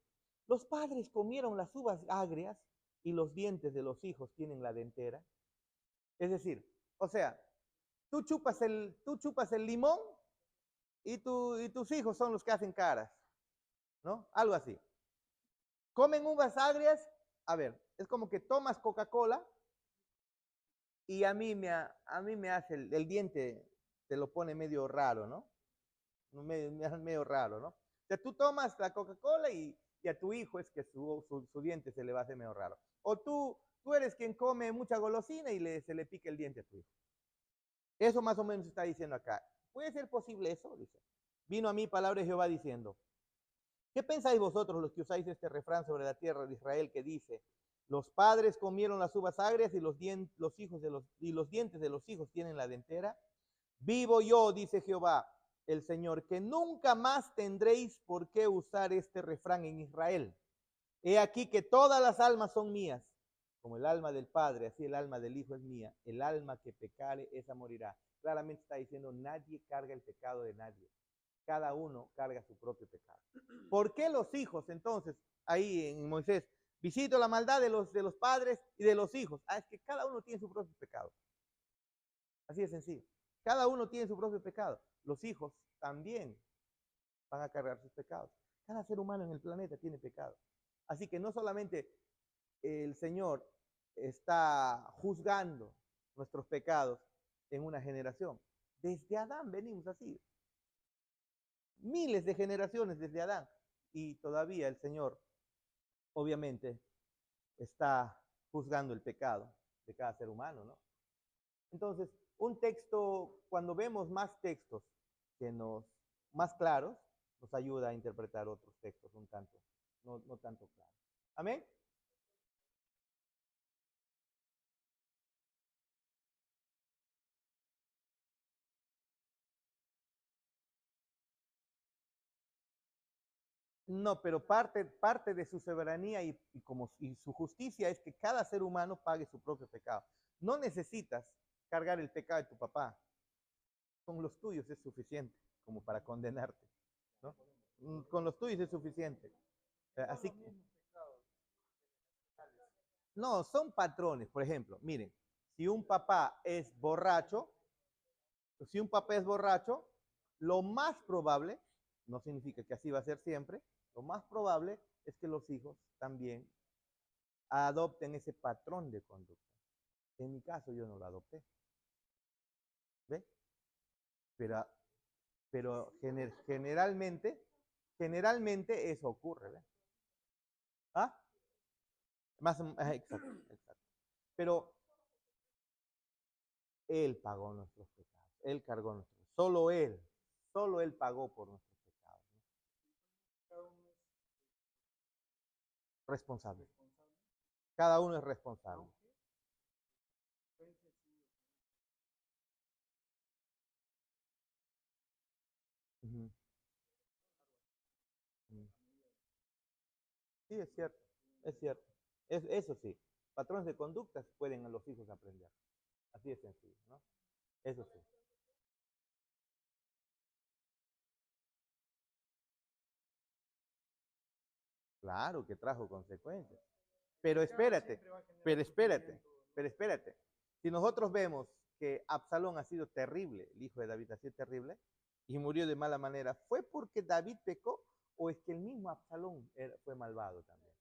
los padres comieron las uvas agrias y los dientes de los hijos tienen la dentera. Es decir, o sea, tú chupas el limón y tus hijos son los que hacen caras, ¿no? Algo así. Comen uvas agrias, a ver, es como que tomas Coca-Cola y a mí me hace el diente, te lo pone medio raro, ¿no? Medio raro, ¿no? O sea, tú tomas la Coca-Cola y a tu hijo es que su diente se le va a hacer medio raro. O tú eres quien come mucha golosina y se le pica el diente a tu hijo. Eso más o menos está diciendo acá. ¿Puede ser posible eso? Dice. Vino a mí palabra de Jehová diciendo, ¿qué pensáis vosotros los que usáis este refrán sobre la tierra de Israel que dice, los padres comieron las uvas agrias y los dientes de los hijos tienen la dentera? Vivo yo, dice Jehová, el Señor, que nunca más tendréis por qué usar este refrán en Israel. He aquí que todas las almas son mías, como el alma del Padre, así el alma del Hijo es mía. El alma que pecare, esa morirá. Claramente está diciendo, nadie carga el pecado de nadie. Cada uno carga su propio pecado. ¿Por qué los hijos, entonces, ahí en Moisés, visito la maldad de los padres y de los hijos? Es que cada uno tiene su propio pecado. Así de sencillo. Cada uno tiene su propio pecado. Los hijos también van a cargar sus pecados. Cada ser humano en el planeta tiene pecado. Así que no solamente el Señor está juzgando nuestros pecados en una generación. Desde Adán venimos así. Miles de generaciones desde Adán. Y todavía el Señor, obviamente, está juzgando el pecado de cada ser humano, ¿no? Entonces, un texto, cuando vemos más textos más claros, nos ayuda a interpretar otros textos un tanto, no tanto claros. ¿Amén? No, pero parte de su soberanía y su justicia es que cada ser humano pague su propio pecado. No necesitas cargar el pecado de tu papá. Con los tuyos es suficiente como para condenarte, ¿no? Con los tuyos es suficiente. Así que, no, son patrones. Por ejemplo, miren, si un papá es borracho, lo más probable, no significa que así va a ser siempre, lo más probable es que los hijos también adopten ese patrón de conducta. En mi caso yo no lo adopté. ¿Ve? Pero generalmente eso ocurre. ¿Ve? ¿Ah? Exacto. Pero Él pagó nuestros pecados. Él cargó nuestros pecados. Solo Él pagó por nuestros pecados. ¿No? Responsable. Cada uno es responsable. Uh-huh. Uh-huh. Sí, es cierto, es cierto. Eso sí, patrones de conductas pueden los hijos aprender. Así de sencillo, ¿no? Eso sí. Claro que trajo consecuencias. Pero espérate. Si nosotros vemos que Absalón ha sido terrible, el hijo de David ha sido terrible, y murió de mala manera, ¿fue porque David pecó o es que el mismo Absalón fue malvado también?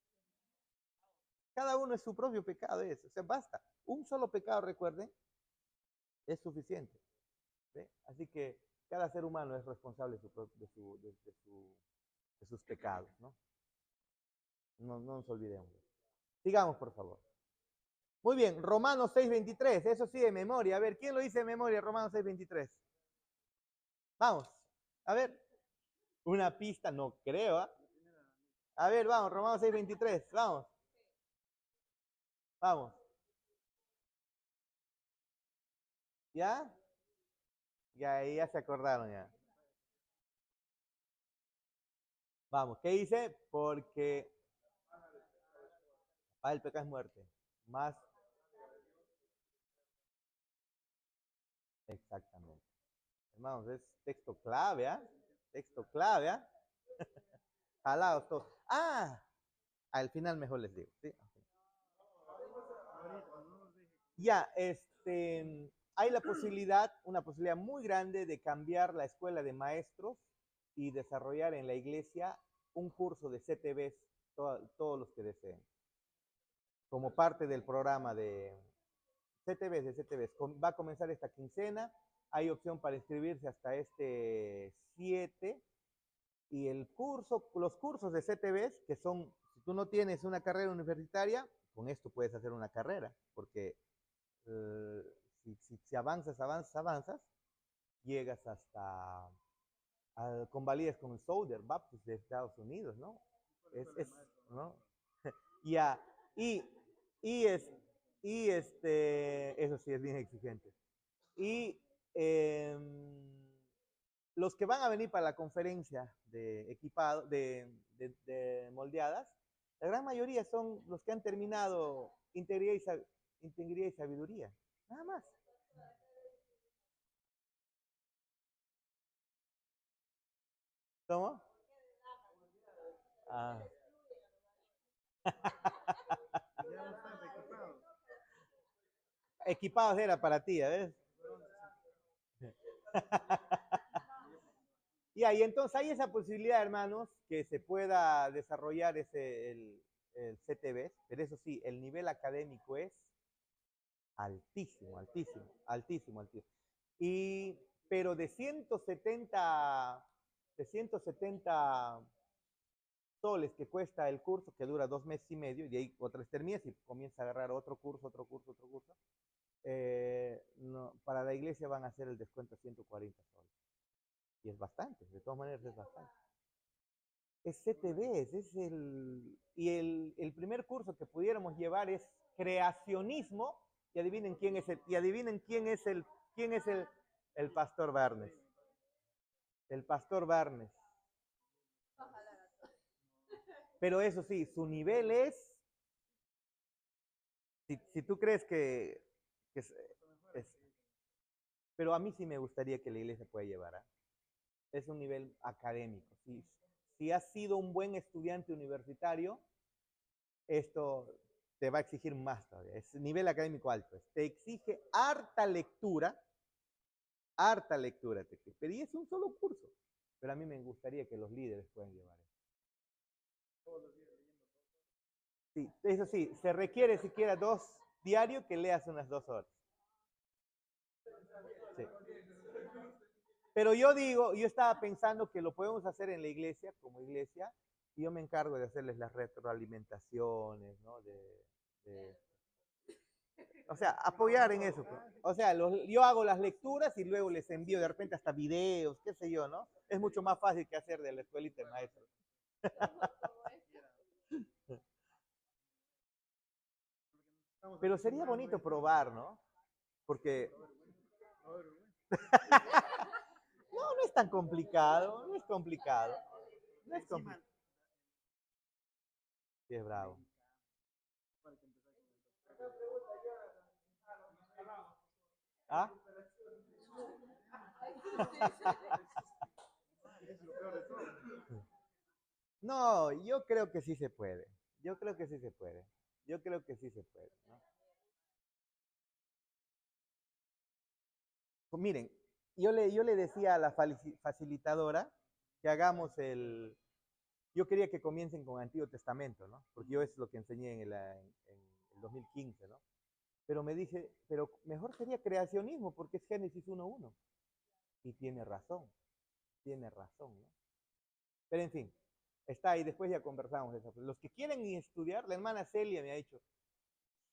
Cada uno es su propio pecado, o sea, basta. Un solo pecado, recuerden, es suficiente. ¿Sí? Así que cada ser humano es responsable de sus pecados, ¿no? No nos olvidemos. Sigamos, por favor. Muy bien, Romanos 6:23, eso sí de memoria. A ver, ¿quién lo dice de memoria, Romanos 6:23? Vamos. A ver. Una pista, no creo. ¿Ah? A ver, vamos, Romanos 6:23. Vamos. Vamos. ¿Ya? Ya se acordaron ya. Vamos, ¿qué dice? Porque el pecado es muerte. Más. Exactamente. Hermanos, es texto clave, ¿ah? Texto clave, ¿ah? Jalados todos. Al final mejor les digo, ¿sí? Ya, hay la posibilidad, una posibilidad muy grande de cambiar la escuela de maestros y desarrollar en la iglesia un curso de CTVs, todos los que deseen, como parte del programa de CTVs. Va a comenzar esta quincena, hay opción para inscribirse hasta este 7, y los cursos de CTVs, que son, si tú no tienes una carrera universitaria, con esto puedes hacer una carrera, porque eh, si avanzas, llegas hasta, convalidas con el Southern Baptist de Estados Unidos, ¿no? ¿No? Ya, y, y, es, eso sí es bien exigente. Y eh, los que van a venir para la conferencia de equipado, de moldeadas, la gran mayoría son los que han terminado integridad y sabiduría. Nada más. ¿Cómo? Ah. Equipados era para ti, ¿ves? Y entonces hay esa posibilidad, hermanos, que se pueda desarrollar el CTV, pero eso sí, el nivel académico es altísimo, altísimo, altísimo, altísimo. Pero de 170 soles que cuesta el curso, que dura 2 meses y medio, y de ahí otras terminas y comienza a agarrar otro curso, no, para la iglesia van a hacer el descuento a 140 soles. Y es bastante, de todas maneras es bastante. Es CTV, el primer curso que pudiéramos llevar es creacionismo, y adivinen quién es el pastor Barnes. El pastor Barnes. Pero eso sí, su nivel es, si tú crees que es, pero a mí sí me gustaría que la iglesia pueda llevar, ¿eh? Es un nivel académico. Si has sido un buen estudiante universitario, esto te va a exigir más todavía. Es nivel académico alto. Te exige harta lectura te exige. Pero y es un solo curso. Pero a mí me gustaría que los líderes puedan llevar eso. Sí, eso sí, se requiere siquiera 2 diarios que leas unas 2 horas. Sí. Pero yo estaba pensando que lo podemos hacer en la iglesia, como iglesia, y yo me encargo de hacerles las retroalimentaciones, ¿no? O sea, apoyar en eso. Pues. O sea, yo hago las lecturas y luego les envío de repente hasta videos, qué sé yo, ¿no? Es mucho más fácil que hacer de la escuelita de maestros. Pero sería bonito probar, ¿no? Porque... no es tan complicado, no es complicado. No es complicado. Sí, es bravo. ¿Ah? No, yo creo que sí se puede. Yo creo que sí se puede. Yo creo que sí se puede, ¿no? Pues miren, yo le decía a la facilitadora que hagamos yo quería que comiencen con Antiguo Testamento, ¿no? Porque yo es lo que enseñé en el 2015, ¿no? Pero me dice, pero mejor sería creacionismo porque es Génesis 1:1. Y tiene razón, ¿no? Pero en fin, está ahí, después ya conversamos de eso. Los que quieren estudiar, la hermana Celia me ha dicho,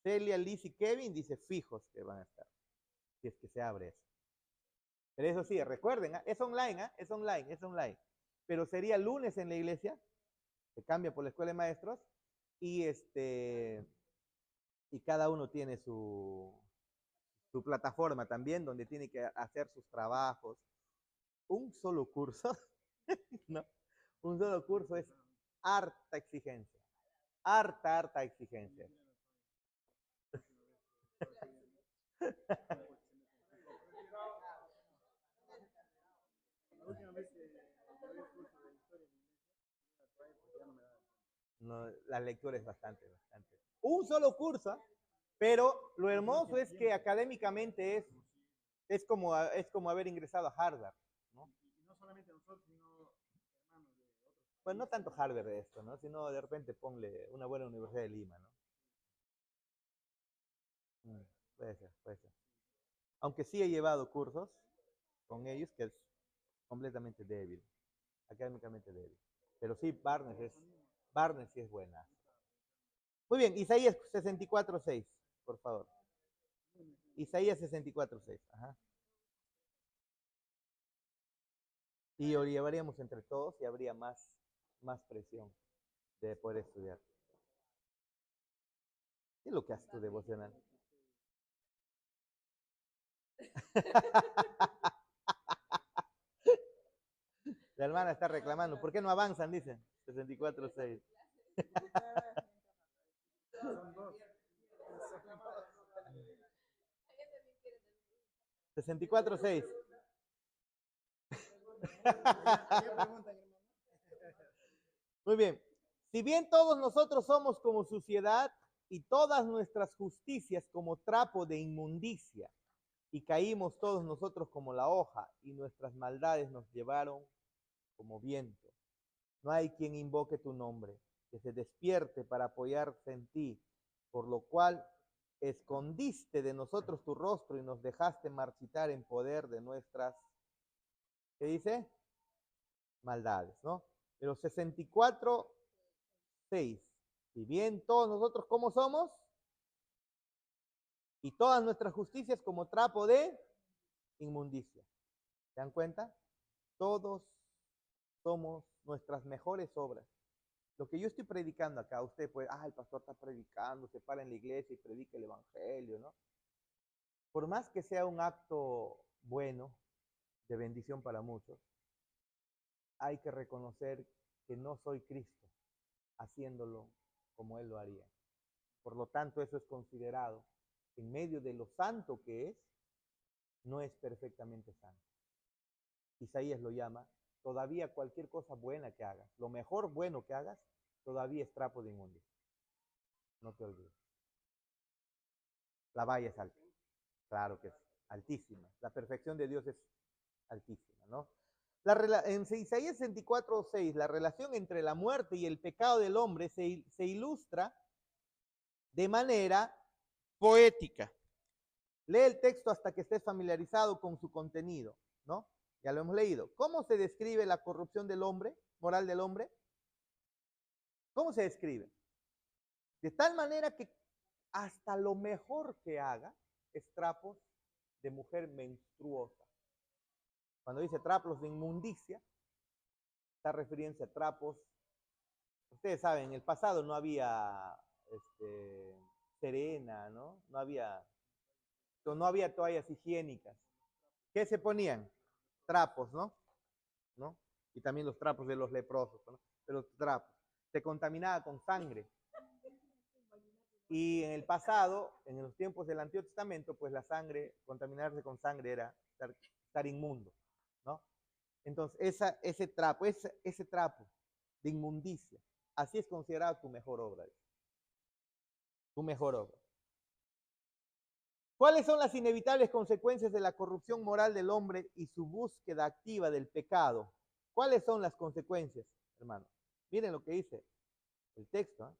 Celia, Liz y Kevin, dice fijos que van a estar, si es que se abre eso. Pero eso sí, recuerden, es online, es online, es online. Pero sería lunes en la iglesia, se cambia por la escuela de maestros, y y cada uno tiene su plataforma también, donde tiene que hacer sus trabajos. Un solo curso, ¿no? Un solo curso es harta exigencia, harta exigencia. La última vez que llevé curso de historia en mi iglesia, la trae porque ya no me da. No, la lectura es bastante. Un solo curso, pero lo hermoso es que académicamente es como haber ingresado a Harvard, ¿no? Y no solamente nosotros, sino hermanos de otros Pues no países. tanto Harvard de esto, ¿no? Sino de repente ponle una buena Universidad de Lima, ¿no? Puede ser, puede ser. Aunque sí he llevado cursos con ellos que es completamente débil, académicamente débil. Pero sí, Barnes sí es buena. Muy bien, Isaías 64:6, por favor. Isaías 64:6. Ajá. Y lo llevaríamos entre todos y habría más presión de poder estudiar. ¿Qué es lo que haces tu devocional? La hermana está reclamando. ¿Por qué no avanzan? Dicen. 64:6. Son dos. 64:6. Muy bien. Si bien todos nosotros somos como suciedad y todas nuestras justicias como trapo de inmundicia, y caímos todos nosotros como la hoja, y nuestras maldades nos llevaron como viento. No hay quien invoque tu nombre, que se despierte para apoyarse en ti, por lo cual escondiste de nosotros tu rostro y nos dejaste marchitar en poder de nuestras, ¿qué dice? Maldades, ¿no? Pero 64:6. Si bien todos nosotros como somos, y todas nuestras justicias como trapo de inmundicia. ¿Se dan cuenta? Todos somos nuestras mejores obras. Lo que yo estoy predicando acá, usted puede, el pastor está predicando, se para en la iglesia y predica el evangelio, ¿no? Por más que sea un acto bueno, de bendición para muchos, hay que reconocer que no soy Cristo haciéndolo como Él lo haría. Por lo tanto, eso es considerado, en medio de lo santo que es, no es perfectamente santo. Isaías lo llama, todavía cualquier cosa buena que hagas, lo mejor bueno que hagas, todavía es trapo de inmundicia. No te olvides. La valla es alta. Claro que es altísima. La perfección de Dios es altísima, ¿no? En Isaías 64:6, la relación entre la muerte y el pecado del hombre se ilustra de manera poética. Lee el texto hasta que estés familiarizado con su contenido, ¿no? Ya lo hemos leído. ¿Cómo se describe la corrupción del hombre, moral del hombre? ¿Cómo se describe? De tal manera que hasta lo mejor que haga es trapos de mujer menstruosa. Cuando dice trapos de inmundicia, está refiriéndose a trapos. Ustedes saben, en el pasado no había Serena, ¿no? No había toallas higiénicas. ¿Qué se ponían? Trapos, ¿no? Y también los trapos de los leprosos, ¿no? Pero trapos. Se contaminaba con sangre. Y en el pasado, en los tiempos del Antiguo Testamento, pues la sangre, contaminarse con sangre era estar inmundo, ¿no? Entonces, ese trapo de inmundicia, así es considerado tu mejor obra. Tu mejor obra. ¿Cuáles son las inevitables consecuencias de la corrupción moral del hombre y su búsqueda activa del pecado? ¿Cuáles son las consecuencias, hermano? Miren lo que dice el texto, ¿eh?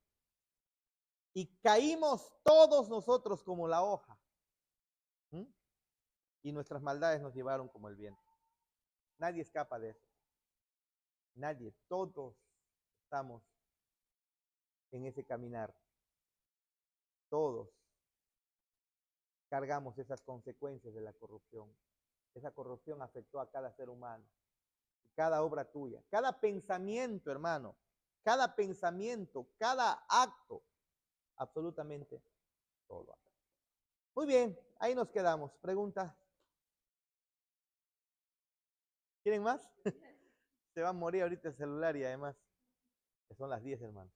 Y caímos todos nosotros como la hoja. ¿Mm? Y nuestras maldades nos llevaron como el viento. Nadie escapa de eso. Nadie, todos estamos en ese caminar. Todos cargamos esas consecuencias de la corrupción. Esa corrupción afectó a cada ser humano, cada obra tuya, cada pensamiento, hermano, cada acto, absolutamente todo. Muy bien, ahí nos quedamos. ¿Pregunta? ¿Quieren más? Se va a morir ahorita el celular y además que son las 10, hermano.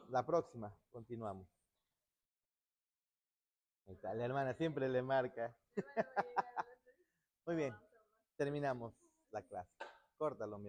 La próxima, continuamos. Ahí está, la hermana siempre le marca. Muy bien, terminamos la clase. Córtalo, mira.